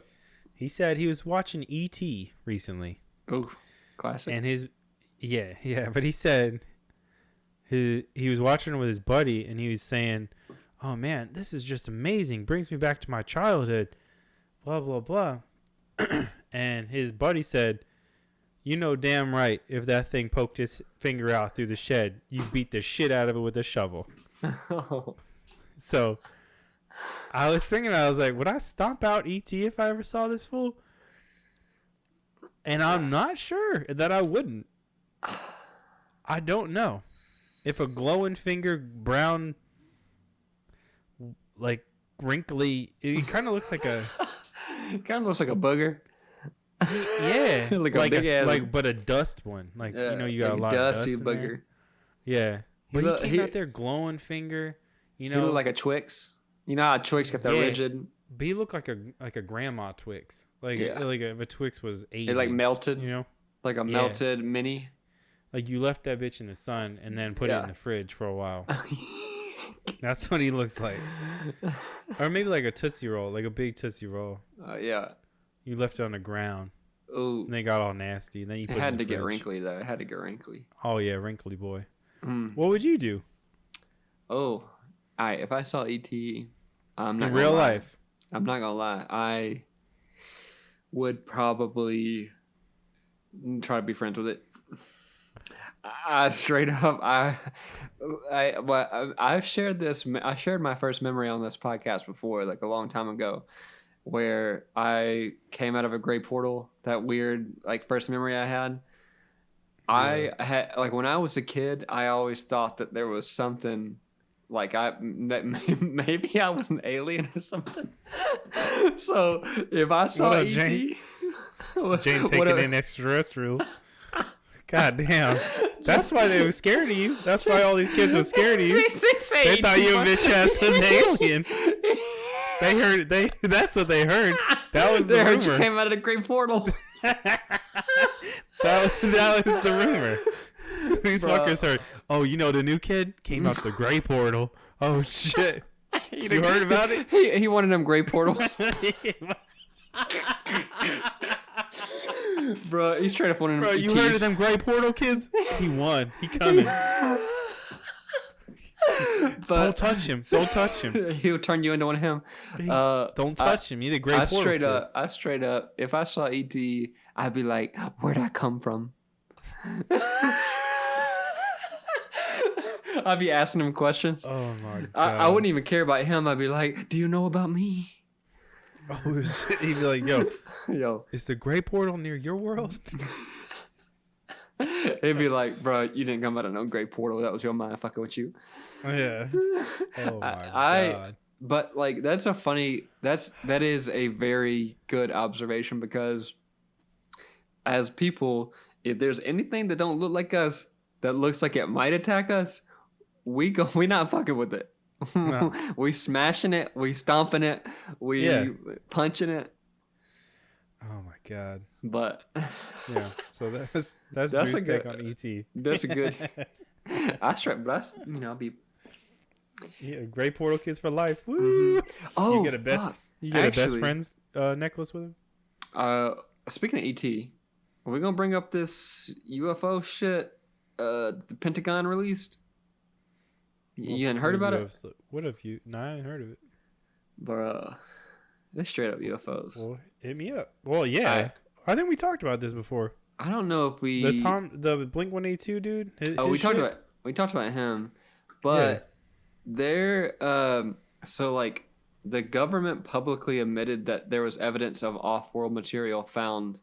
He said he was watching E.T. recently. Oh, classic. And but he said he was watching it with his buddy, and he was saying, "Oh man, this is just amazing. Brings me back to my childhood." Blah blah blah. And his buddy said, "You know damn right if that thing poked his finger out through the shed, you beat the shit out of it with a shovel." So I was thinking, I was like, would I stomp out E.T. if I ever saw this fool? And I'm not sure that I wouldn't. I don't know. If a glowing finger brown like wrinkly. It kind of looks like a Kind of looks like a booger. yeah, like a big ass, but a dust one. Like you got like a lot of dust dusty in booger. there. Yeah, but he came out there glowing finger. He looked like a Twix. You know how Twix got that rigid. But he looked like a grandma Twix. Like if a Twix was Asian. It like melted. Like a melted mini. Like you left that bitch in the sun and then put it in the fridge for a while. That's what he looks like. Or maybe like a Tootsie Roll, like a big Tootsie Roll. Yeah. You left it on the ground. Ooh. And they got all nasty. And then you put it had in the to fridge. get wrinkly though. It had to get wrinkly. Oh yeah, wrinkly boy. Mm. What would you do? Oh, if I saw E.T., I'm not in gonna real lie. life. I'm not gonna lie. I would probably try to be friends with it. Straight up, I shared this. I shared my first memory on this podcast before, like a long time ago, where I came out of a gray portal. That weird, like, first memory I had. I had, like, when I was a kid, I always thought that there was something, like, maybe I was an alien or something. So if I saw E.T. Jane taking in extraterrestrials. God damn. That's why they were scared of you. That's why all these kids were scared of you. They thought your bitch ass was an alien. They heard that's what they heard. That was the rumor. You came out of the great portal. that was the rumor. These fuckers heard, oh, the new kid came out the gray portal. Oh shit. You heard about it? He wanted them gray portals. Bro, he's straight up one of them. Bro, you heard of them gray portal kids? He won. He coming. Don't touch him. Don't touch him. He'll turn you into one of him. Don't touch him. He's a gray portal kid. I straight up, if I saw E.T., I'd be like, where'd I come from? I'd be asking him questions. Oh my God. I wouldn't even care about him. I'd be like, do you know about me? Oh shit. He'd be like, yo, is the gray portal near your world? He'd be like, bro, you didn't come out of no gray portal. That was your mind fucking with you. Yeah. Oh my God. But like, that is a very good observation, because as people, if there's anything that don't look like us, that looks like it might attack us, we not fucking with it. No. We smashing it, we stomping it, we punching it. Oh my God. But yeah, so that's Drew's a good take on ET. That's a good. I'll be. Yeah, gray portal kids for life. Woo! Mm-hmm. Oh, you get a best friends necklace with him. Speaking of ET, are we gonna bring up this UFO shit? The Pentagon released. You hadn't heard about it? What have you? No, I hadn't heard of it. Bruh, they're straight up UFOs. Well, hit me up. Well, yeah. I think we talked about this before. I don't know if we the Blink-182 dude. We talked about him, but they're so like the government publicly admitted that there was evidence of off-world material found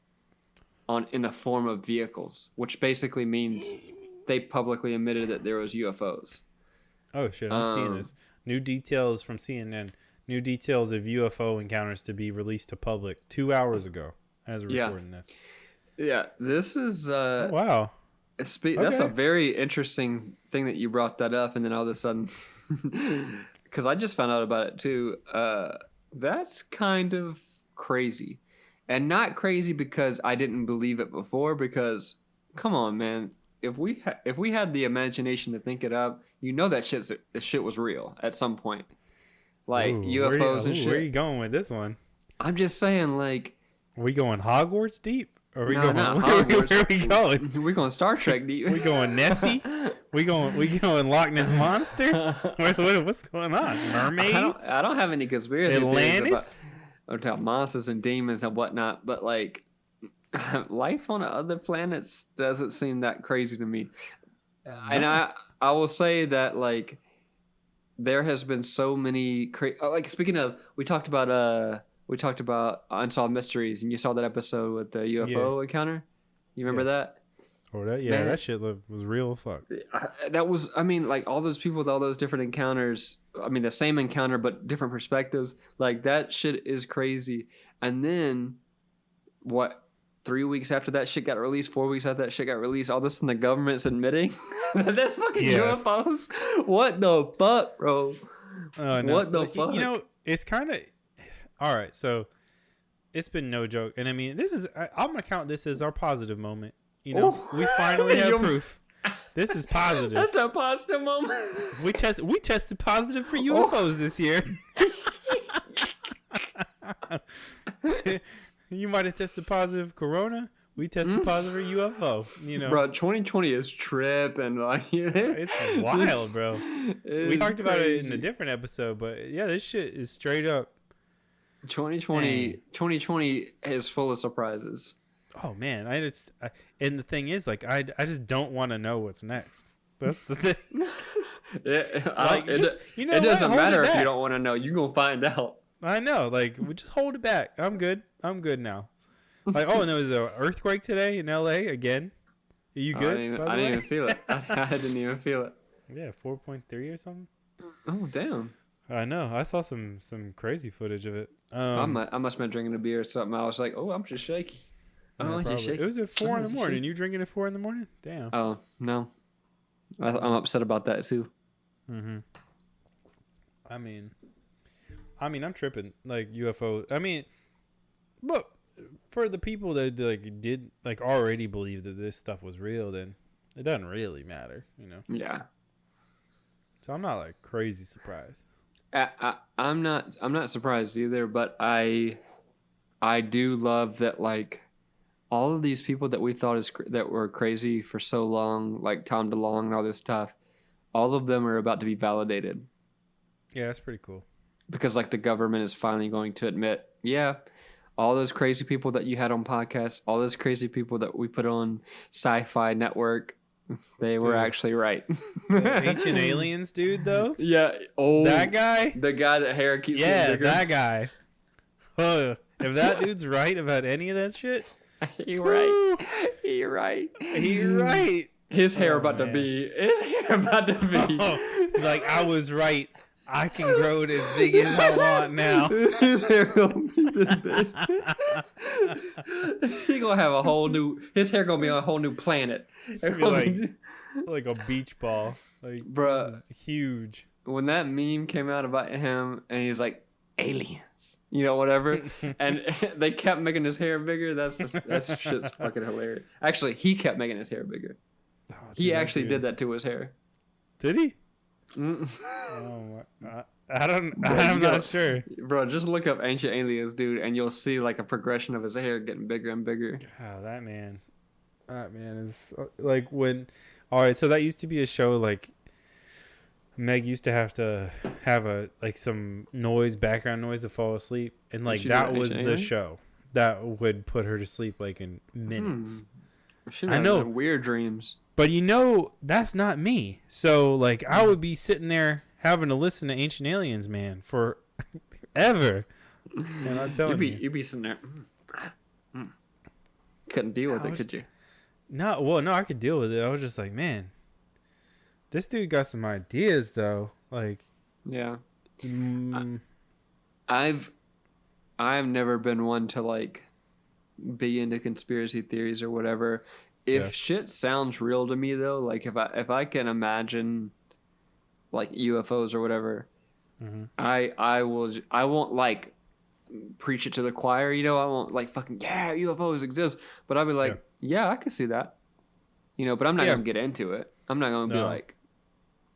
in the form of vehicles, which basically means they publicly admitted that there was UFOs. Oh shit! I'm seeing this. New details from CNN. New details of UFO encounters to be released to public 2 hours ago. As we're recording this. Yeah, this is. Wow. That's a very interesting thing that you brought that up, and then all of a sudden, because I just found out about it too. That's kind of crazy, and not crazy because I didn't believe it before. Because come on, man. If we had the imagination to think it up, that shit was real at some point, like UFOs and shit. Where are you going with this one? I'm just saying, like, are we going Hogwarts deep? Or are we going? Not Hogwarts. Where are we going? We going Star Trek deep. We going Nessie? We going Loch Ness Monster? What's going on? Mermaids? I don't have any conspiracy Atlantis? theories about monsters and demons and whatnot, but like. Life on other planets doesn't seem that crazy to me. And I will say that, like, there has been so many like, speaking of, we talked about Unsolved Mysteries, and you saw that episode with the UFO encounter. You remember that? Oh, that shit was real fuck. That was, I mean, like, all those people with all those different encounters, I mean, the same encounter but different perspectives. Like that shit is crazy. And then what? 3 weeks after that shit got released, 4 weeks after that shit got released, all this in the government's admitting that there's fucking UFOs. What the fuck, bro? No. What the fuck? You know, it's kind of all right. So it's been no joke, and I mean, I'm gonna count this as our positive moment. You know, we finally have proof. This is positive. That's a positive moment. We tested positive for UFOs this year. You might have tested positive corona. We tested positive for UFO. You know, bro, 2020 is tripping. Like, it's wild, bro. We talked about it in a different episode, but yeah, this shit is straight up. 2020 is full of surprises. Oh man, and the thing is, like, I just don't want to know what's next. That's the thing. It doesn't matter if you don't want to know. You're gonna find out. I know. Like, we just hold it back. I'm good now. Like, and there was an earthquake today in LA again. Are you good? I didn't even feel it. I didn't even feel it. Yeah, 4.3 or something. Oh damn. I know. I saw some crazy footage of it. I must have been drinking a beer or something. I was like, oh, I'm just shaky. Oh, I'm just shaky. It was at 4 in the morning. You drinking at 4 in the morning? Damn. Oh no, I'm upset about that too. Mm-hmm. I mean, I'm tripping. Like UFO. I mean, but for the people that did already believe that this stuff was real, then it doesn't really matter, you know. Yeah. So I'm not like crazy surprised. I'm not surprised either, but I do love that, like, all of these people that we thought that were crazy for so long, like Tom DeLonge and all this stuff, all of them are about to be validated. Yeah, that's pretty cool. Because like the government is finally going to admit, yeah, all those crazy people that you had on podcasts, all those crazy people that we put on Sci-Fi Network, they were actually right. Ancient Aliens, dude, though? Yeah. Oh, that guy? The guy that hair keeps getting bigger. That guy. Oh, if that dude's right about any of that shit. You're right. You're right. His hair about to be. It's like, I was right. I can grow it as big as I want now. His hair gonna be this big. He gonna have a whole new. His hair gonna be on a whole new planet. It's gonna be like a beach ball. Like, bruh, huge. When that meme came out about him, and he's like, aliens, you know, whatever, and they kept making his hair bigger. That shit's fucking hilarious. Actually, he kept making his hair bigger. Oh, he actually did that to his hair. Did he? Oh my! I'm not sure, bro. Just look up Ancient Aliens, dude, and you'll see like a progression of his hair getting bigger and bigger. Oh, that man is like when. All right, so that used to be a show. Like Meg used to have some background noise to fall asleep, and like that was the show that would put her to sleep like in minutes. I know, weird dreams. But you know, that's not me. So, like, I would be sitting there having to listen to Ancient Aliens, man, for ever. And I'm telling you. You'd be sitting there. Couldn't deal with it, could you? No, I could deal with it. I was just like, man, this dude got some ideas, though. Like, yeah. I've never been one to, like, be into conspiracy theories or whatever. If shit sounds real to me, though, like if I can imagine like UFOs or whatever, I won't like preach it to the choir, you know. I won't like fucking UFOs exist, but I'll be like, yeah, I could see that, you know. But I'm not gonna get into it. I'm not gonna be like,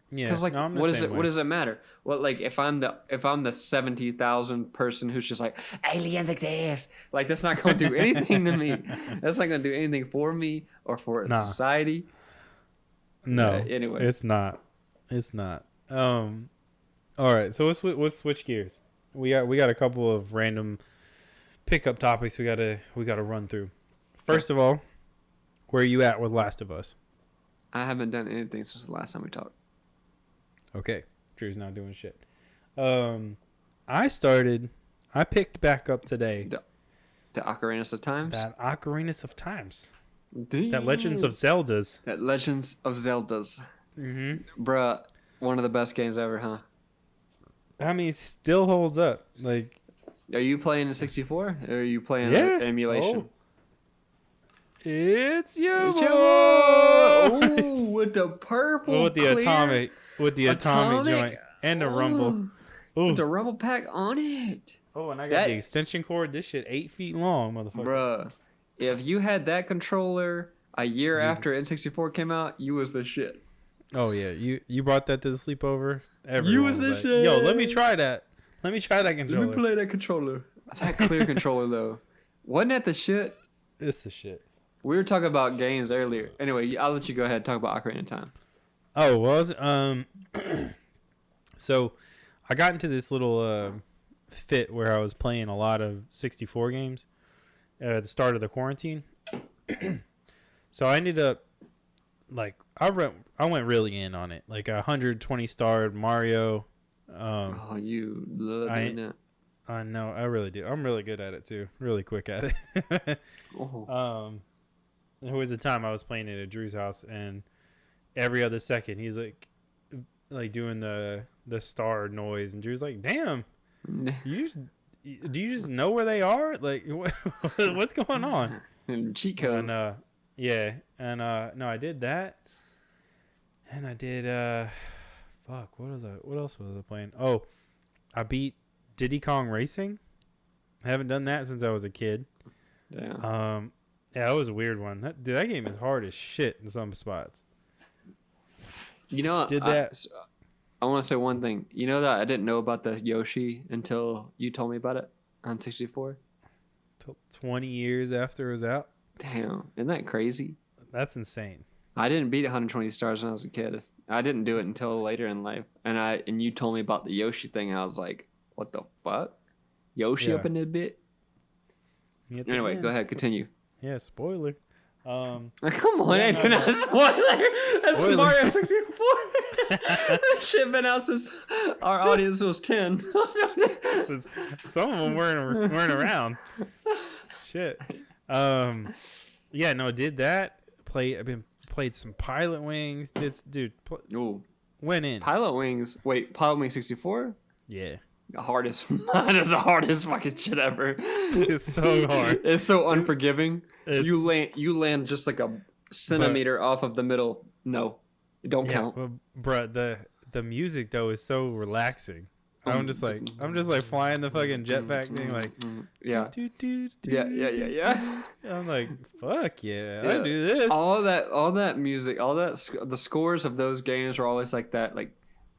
because like, what does it matter? Well, like if I'm the 70,000 person who's just like, aliens exist, like that's not gonna do anything to me. That's not gonna do anything for me or for society. No. Anyway, it's not. All right, so let's switch gears. We got a couple of random pickup topics we gotta run through. First of all, where are you at with Last of Us? I haven't done anything since the last time we talked. Okay, Drew's not doing shit. I picked back up today. The Ocarina of Times? That Ocarina of Times. Damn. That Legends of Zeldas. Mm-hmm. Bruh, one of the best games ever, huh? I mean, it still holds up. Like, are you playing in 64 or are you playing emulation? Oh. It's your boy. Ooh, with the purple, with the clear, atomic joint and the rumble. Ooh. With the rumble pack on it. Oh, and I got the extension cord. This shit 8 feet long, motherfucker. Bruh, if you had that controller a year after N64 came out, you was the shit. Oh yeah, you brought that to the sleepover. You was the shit. Yo, let me try that. Let me try that controller. Let me play that controller. That clear controller though, wasn't that the shit? It's the shit. We were talking about games earlier. Anyway, I'll let you go ahead and talk about Ocarina of Time. Oh, was so I got into this little fit where I was playing a lot of 64 games at the start of the quarantine. So I ended up like I went really in on it, like 120 starred Mario. Oh, you love it. I know, I really do. I'm really good at it too. Really quick at it. There was a time I was playing it at Drew's house, and every other second he's like doing the star noise, and Drew's like, "Damn, do you just know where they are? Like, what's going on?" And cheat codes. And no, I did that, and I did fuck. What else was I playing? Oh, I beat Diddy Kong Racing. I haven't done that since I was a kid. Damn. Yeah, that was a weird one. That game is hard as shit in some spots. You know, I want to say one thing. You know that I didn't know about the Yoshi until you told me about it on 64? Till 20 years after it was out? Damn. Isn't that crazy? That's insane. I didn't beat 120 stars when I was a kid. I didn't do it until later in life. And you told me about the Yoshi thing, and I was like, what the fuck? Yoshi up in this bit? Anyway, go ahead. Continue. Yeah, spoiler. Come on, ain't not a spoiler. That's Mario 64. That shit been out since our audience was 10. Some of them weren't around. Shit. Yeah, no, did that. Played some Pilot Wings. Went in. Pilot Wings. Wait, Pilot Wings 64? Yeah. That is the hardest fucking shit ever. It's so hard. It's so unforgiving. You land just like a centimeter off of the middle. No, it don't count. But, bruh, the music though is so relaxing. I'm just like flying the fucking jetpack thing, like yeah. Yeah. I'm like, fuck yeah, I do this. All that music, the scores of those games are always like that, like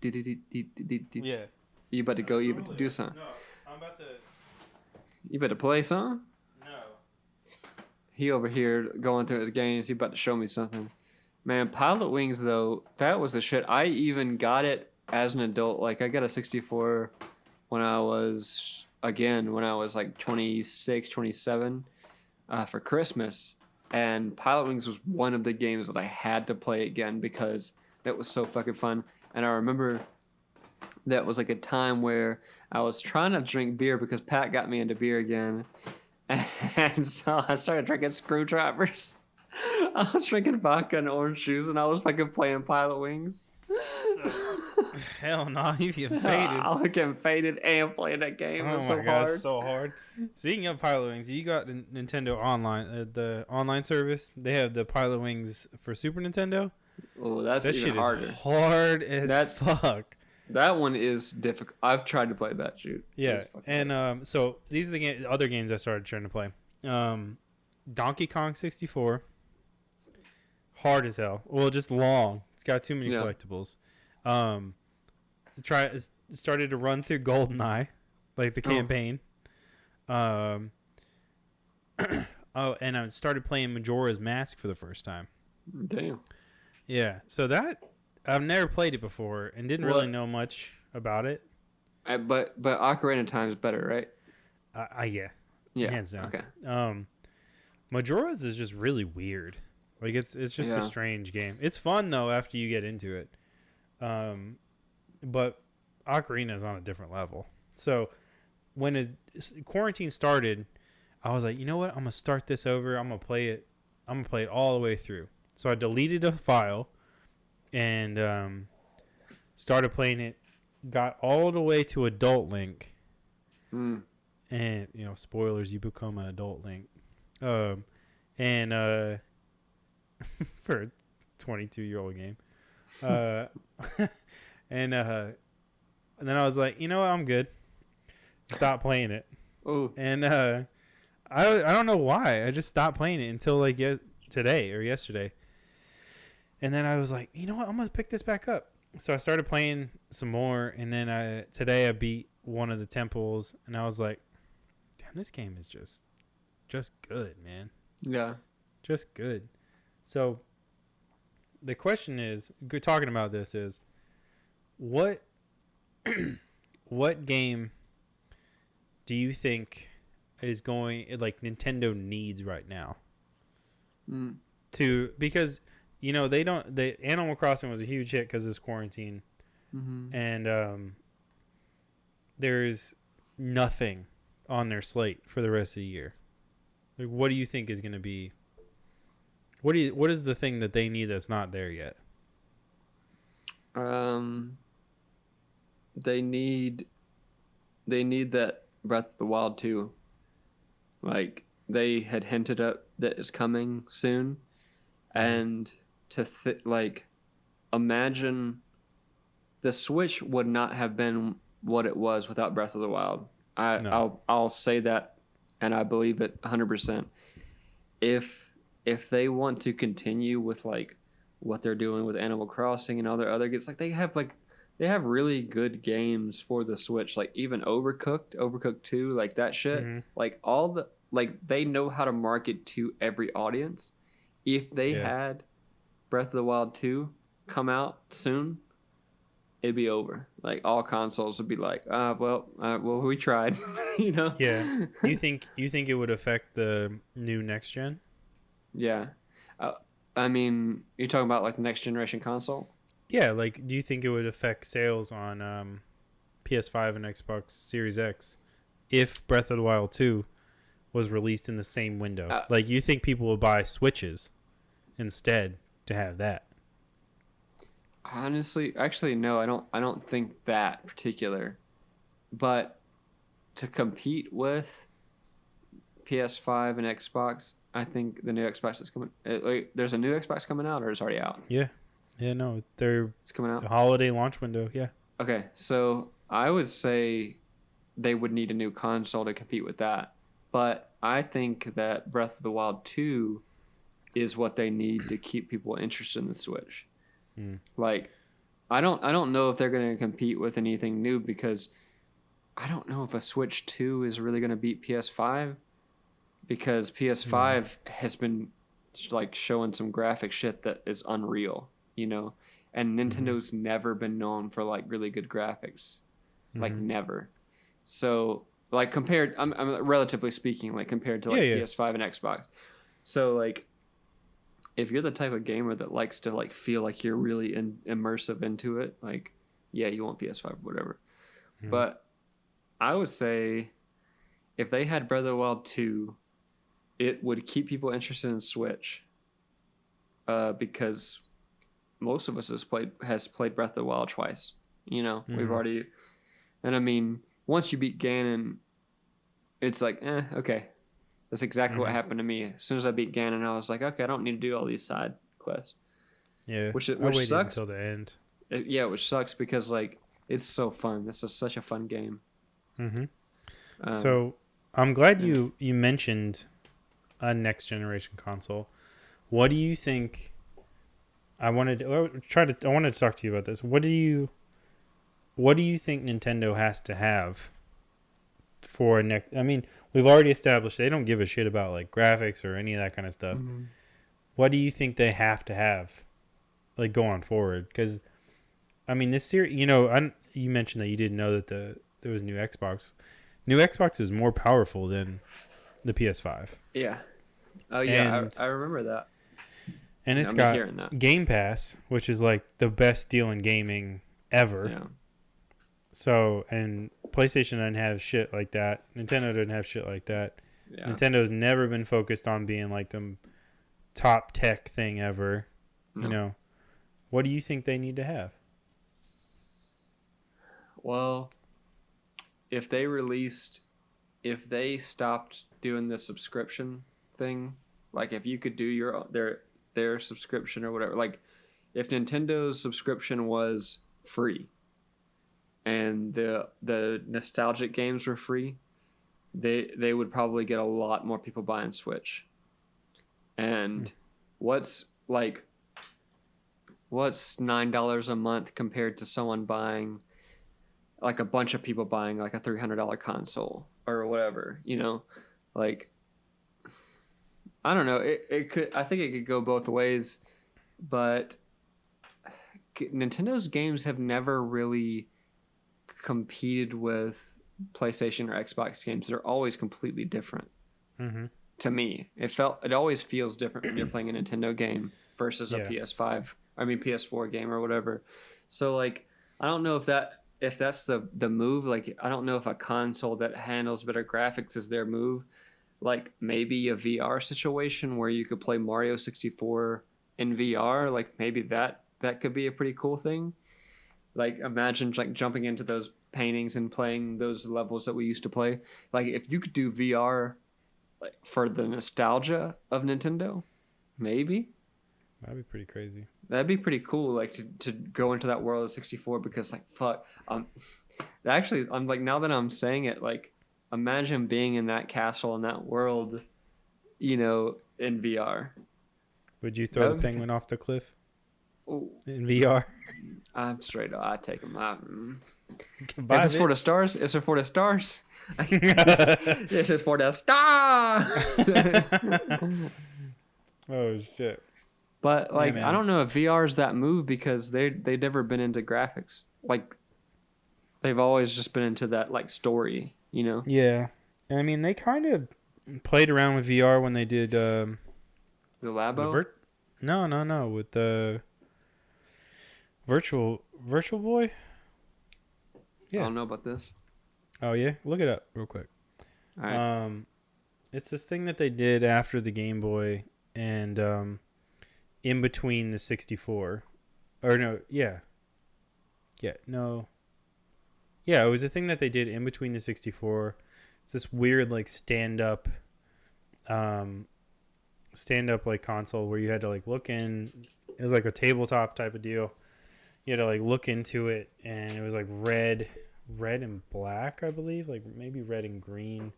yeah. You about to go? You about to do something? No, I'm about to. You about to play something? No. He over here going through his games. He about to show me something. Man, Pilot Wings though, that was the shit. I even got it as an adult. Like I got a 64 when I was like 26, 27 for Christmas. And Pilot Wings was one of the games that I had to play again because that was so fucking fun. And I remember that was like a time where I was trying to drink beer because Pat got me into beer again. And so I started drinking screwdrivers. I was drinking vodka and orange juice, and I was fucking playing Pilot Wings. Hell no, you get faded. I was getting faded and playing that game. It was so hard. It's so hard. Speaking of Pilot Wings, you got Nintendo Online, the online service. They have the Pilot Wings for Super Nintendo. Oh, that even shit harder. Is hard as fuck. That one is difficult. I've tried to play that shoot. Yeah, and so these are the other games I started trying to play. Donkey Kong 64. Hard as hell. Well, just long. It's got too many collectibles. Started to run through GoldenEye, like the campaign. And I started playing Majora's Mask for the first time. Damn. Yeah, so that I've never played it before and didn't really know much about it. But Ocarina of Time is better, right? Yeah, hands down. Okay. Majora's is just really weird. Like it's just a strange game. It's fun though after you get into it. But Ocarina is on a different level. So when quarantine started, I was like, you know what? I'm gonna start this over. I'm gonna play it all the way through. So I deleted a file and started playing it got all the way to Adult Link, Mm. and spoilers, you become an Adult Link, and for a 22-year-old game, and then I was like, you know what, I'm good. Stop playing it. Oh. And I don't know why. I just stopped playing it until like today or yesterday. And then I was like, you know what? I'm gonna pick this back up. So I started playing some more, and then today I beat one of the temples, and I was like, damn, this game is just good, man. Yeah. Just good. So the question is, talking about this is, what what game do you think is going, like, Nintendo needs right now? Because the Animal Crossing was a huge hit because of this quarantine, and there's nothing on their slate for the rest of the year. Like, what do you think is going to be? What is the thing that they need that's not there yet? They need that Breath of the Wild 2. Like, they had hinted at that it's coming soon, and imagine the Switch would not have been what it was without Breath of the Wild. I'll say that, and I believe it 100%. If they want to continue with like what they're doing with Animal Crossing and all their other games, like they have really good games for the Switch, like even Overcooked 2, like that shit. Like they know how to market to every audience. If they had Breath of the Wild 2 come out soon, it'd be over. Like all consoles would be like, well, we tried, Yeah. You think it would affect the new next gen? Yeah. I mean, you're talking about like the next generation console? Yeah, like, do you think it would affect sales on PS5 and Xbox Series X if Breath of the Wild 2 was released in the same window? Like, you think people would buy Switches instead to have that? Honestly, actually, no, I don't think that particular. But to compete with PS5 and Xbox, I think the new Xbox is coming. There's a new Xbox coming out, or it's already out? Yeah, no, it's coming out. Holiday launch window. Yeah. Okay, so I would say they would need a new console to compete with that, but I think that Breath of the Wild 2 is what they need to keep people interested in the Switch. Like, I don't know if they're going to compete with anything new, because I don't know if a Switch 2 is really going to beat PS5, because PS5 has been like showing some graphic shit that is unreal, and Nintendo's never been known for like really good graphics, like never. So like compared, I'm relatively speaking, like compared to like PS5 and Xbox. So like, if you're the type of gamer that likes to like feel like you're really immersive into it, like, yeah, you want PS5 or whatever. But I would say if they had Breath of the Wild 2, it would keep people interested in Switch, because most of us has played Breath of the Wild twice. We've already, and I mean, once you beat Ganon, it's like, okay. That's exactly what happened to me. As soon as I beat Ganon, I was like, okay, I don't need to do all these side quests. Yeah, which waited sucks until the end. Which sucks, because like it's so fun. This is such a fun game. So I'm glad you mentioned a next generation console. What do you think? I wanted to talk to you about this. What do you think Nintendo has to have for a next? I mean, we've already established they don't give a shit about like graphics or any of that kind of stuff. What do you think they have to have, like, going forward? Because I mean, this series, you mentioned that you didn't know that there was a new Xbox. New Xbox is more powerful than the PS5. Yeah. Oh yeah, I remember that. And it's got Game Pass, which is like the best deal in gaming ever. Yeah. So, and PlayStation doesn't have shit like that. Nintendo doesn't have shit like that. Yeah. Nintendo's never been focused on being like the top tech thing ever. No. What do you think they need to have? Well, if they stopped doing the subscription thing, like if you could do their subscription or whatever, like if Nintendo's subscription was free and the nostalgic games were free, they would probably get a lot more people buying Switch. And what's $9 a month compared to someone buying, like a bunch of people buying like a $300 console or whatever, like, I don't know. I think it could go both ways, but Nintendo's games have never really competed with PlayStation or Xbox games. They're always completely different. Mm-hmm. To me, it always feels different when you're playing a Nintendo game versus a PS4 game or whatever. So like, I don't know if that's the move. Like, I don't know if a console that handles better graphics is their move. Like maybe a VR situation where you could play Mario 64 in VR. Like maybe that could be a pretty cool thing. Like imagine like jumping into those paintings and playing those levels that we used to play. Like if you could do VR, like for the nostalgia of Nintendo, maybe That'd be pretty crazy. that'd be pretty cool. Like to go into that world of 64, because like fuck, actually I'm like, now that I'm saying it, like imagine being in that castle in that world, in VR. Would you throw the penguin off the cliff in VR? I'm straight up. I take them out. If it's for the stars, it's for the stars. This is for the stars. Oh shit! But like, I don't know if VR is that move, because they've never been into graphics. Like, they've always just been into that like story. Yeah, and I mean they kind of played around with VR when they did the Labo. No, with the Virtual Boy. Yeah. I don't know about this. Oh yeah, look it up real quick. All right. It's this thing that they did after the Game Boy and in between the 64. Or no, yeah. Yeah, no. Yeah, it was a thing that they did in between the 64. It's this weird like stand up like console where you had to like look in. It was like a tabletop type of deal. You had to like look into it, and it was like red and black, I believe, like maybe red and green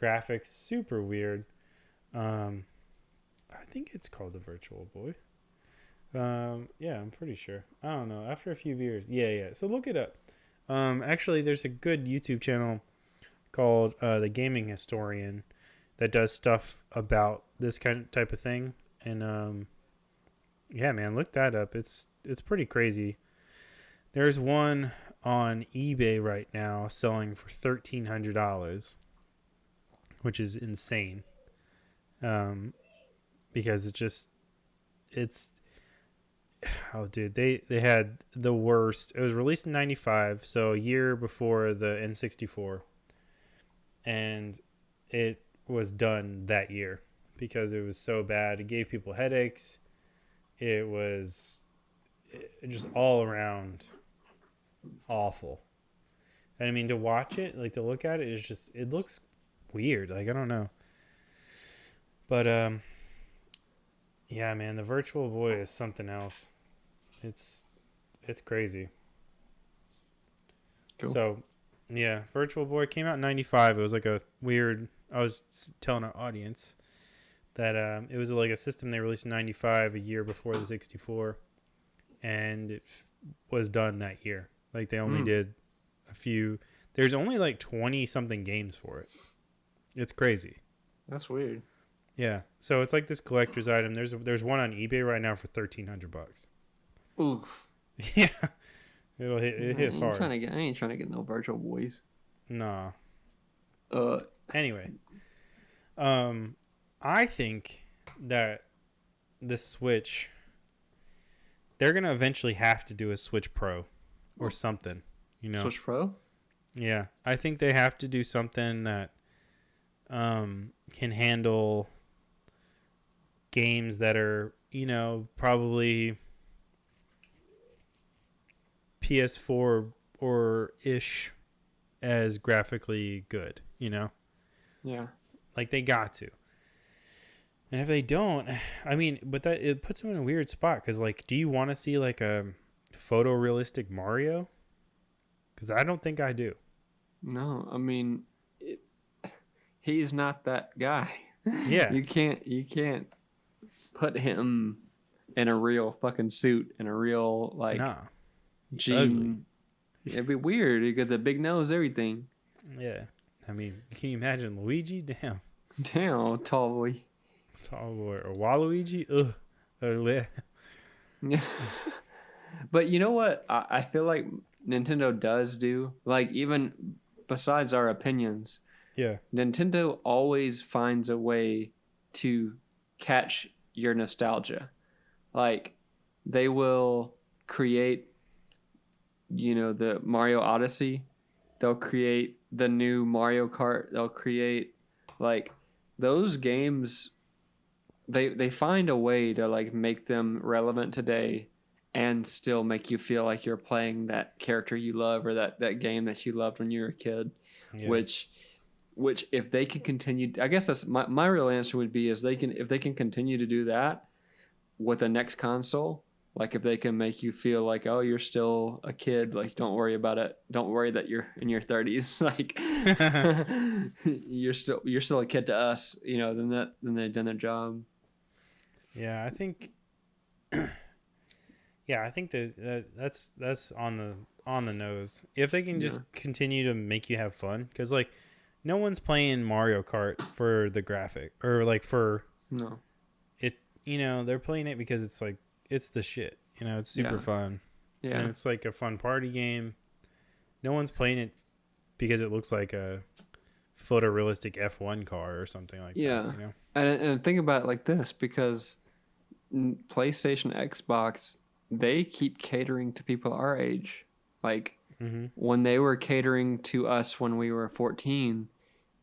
graphics. Super weird. I think it's called the Virtual Boy. Yeah, I'm pretty sure. I don't know. After a few years, yeah. So look it up. Actually, there's a good YouTube channel called The Gaming Historian that does stuff about this type of thing, and yeah, man, look that up. It's pretty crazy. There's one on eBay right now selling for $1,300, which is insane. Because it's oh dude, they had the worst. It was released in 95, so a year before the N64, and it was done that year because it was so bad. It gave people headaches. It was just all around awful. And I mean, to watch it, like to look at it, it looks weird. Like, I don't know. But yeah, man, the Virtual Boy is something else. It's crazy. Cool. So, yeah, Virtual Boy came out in 95. It was like a weird, I was telling our audience that it was like a system they released in 95, a year before the 64, and it was done that year. Like, they only did a few. There's only like 20 something games for it. It's crazy. That's weird. Yeah, so it's like this collector's item. There's one on eBay right now for $1,300. Oof. Yeah, it hits hard. I ain't trying to get no Virtual Boys. Nah. Uh. Anyway, I think that the Switch, they're gonna eventually have to do a Switch Pro or something. Switch Pro. Yeah, I think they have to do something that can handle games that are, probably PS4 or ish as graphically good, you know? Yeah. Like they got to. And if they don't, I mean, but that it puts them in a weird spot because, like, do you want to see like a photorealistic Mario? Because I don't think I do. No, I mean, he's not that guy. Yeah. You can't put him in a real fucking suit in a real like Nah. jean. It'd be weird. You got the big nose, everything. Yeah. I mean, can you imagine Luigi? Damn. Damn, tall boy. Tall boy. Or Waluigi? Ugh. Yeah. But you know what? I feel like Nintendo does do, like, even besides our opinions, Yeah. Nintendo always finds a way to catch your nostalgia. Like, they will create, the Mario Odyssey. They'll create the new Mario Kart. They'll create, like, those games. They find a way to, like, make them relevant today and still make you feel like you're playing that character you love or that game that you loved when you were a kid. Yeah. Which if they can continue, I guess that's my real answer would be is if they can continue to do that with the next console, like if they can make you feel like, oh, you're still a kid, like don't worry about it, don't worry that you're in your 30s, like you're still a kid to us, then they've done their job. Yeah, I think. Yeah, I think that's on the nose. If they can just continue to make you have fun, because like, no one's playing Mario Kart for the graphic or like for no it. They're playing it because it's like it's the shit. It's super fun. Yeah, and it's like a fun party game. No one's playing it because it looks like a photorealistic F1 car or something like that. Yeah, and think about it like this, because PlayStation, Xbox, they keep catering to people our age. Like, when they were catering to us when we were 14,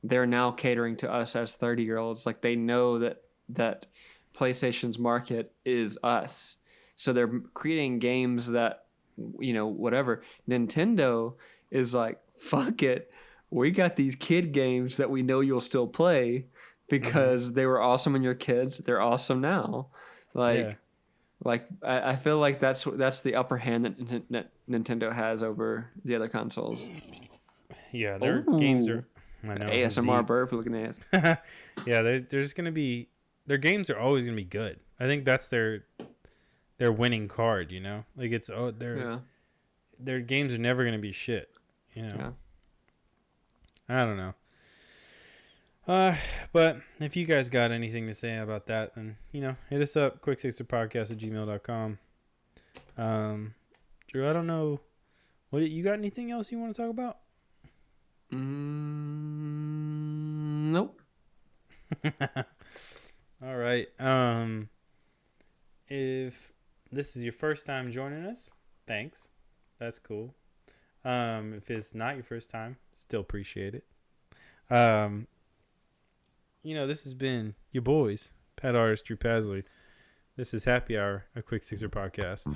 they're now catering to us as 30-year-olds. Like, they know that PlayStation's market is us. So they're creating games that, whatever. Nintendo is like, fuck it. We got these kid games that we know you'll still play because they were awesome when you're kids. They're awesome now. Like I feel like that's the upper hand that Nintendo has over the other consoles. Yeah, their games are. I know ASMR burp looking at. Yeah, there's gonna be their games are always gonna be good. I think that's their winning card. Like it's their games are never gonna be shit. Yeah. I don't know. But if you guys got anything to say about that, then, hit us up, quicksixerpodcast@gmail.com. Drew, I don't know. You got anything else you want to talk about? Nope. All right. If this is your first time joining us, thanks. That's cool. If it's not your first time, still appreciate it. This has been your boys, Pat Artist, Drew Pasley. This is Happy Hour, a Quick Sixer podcast.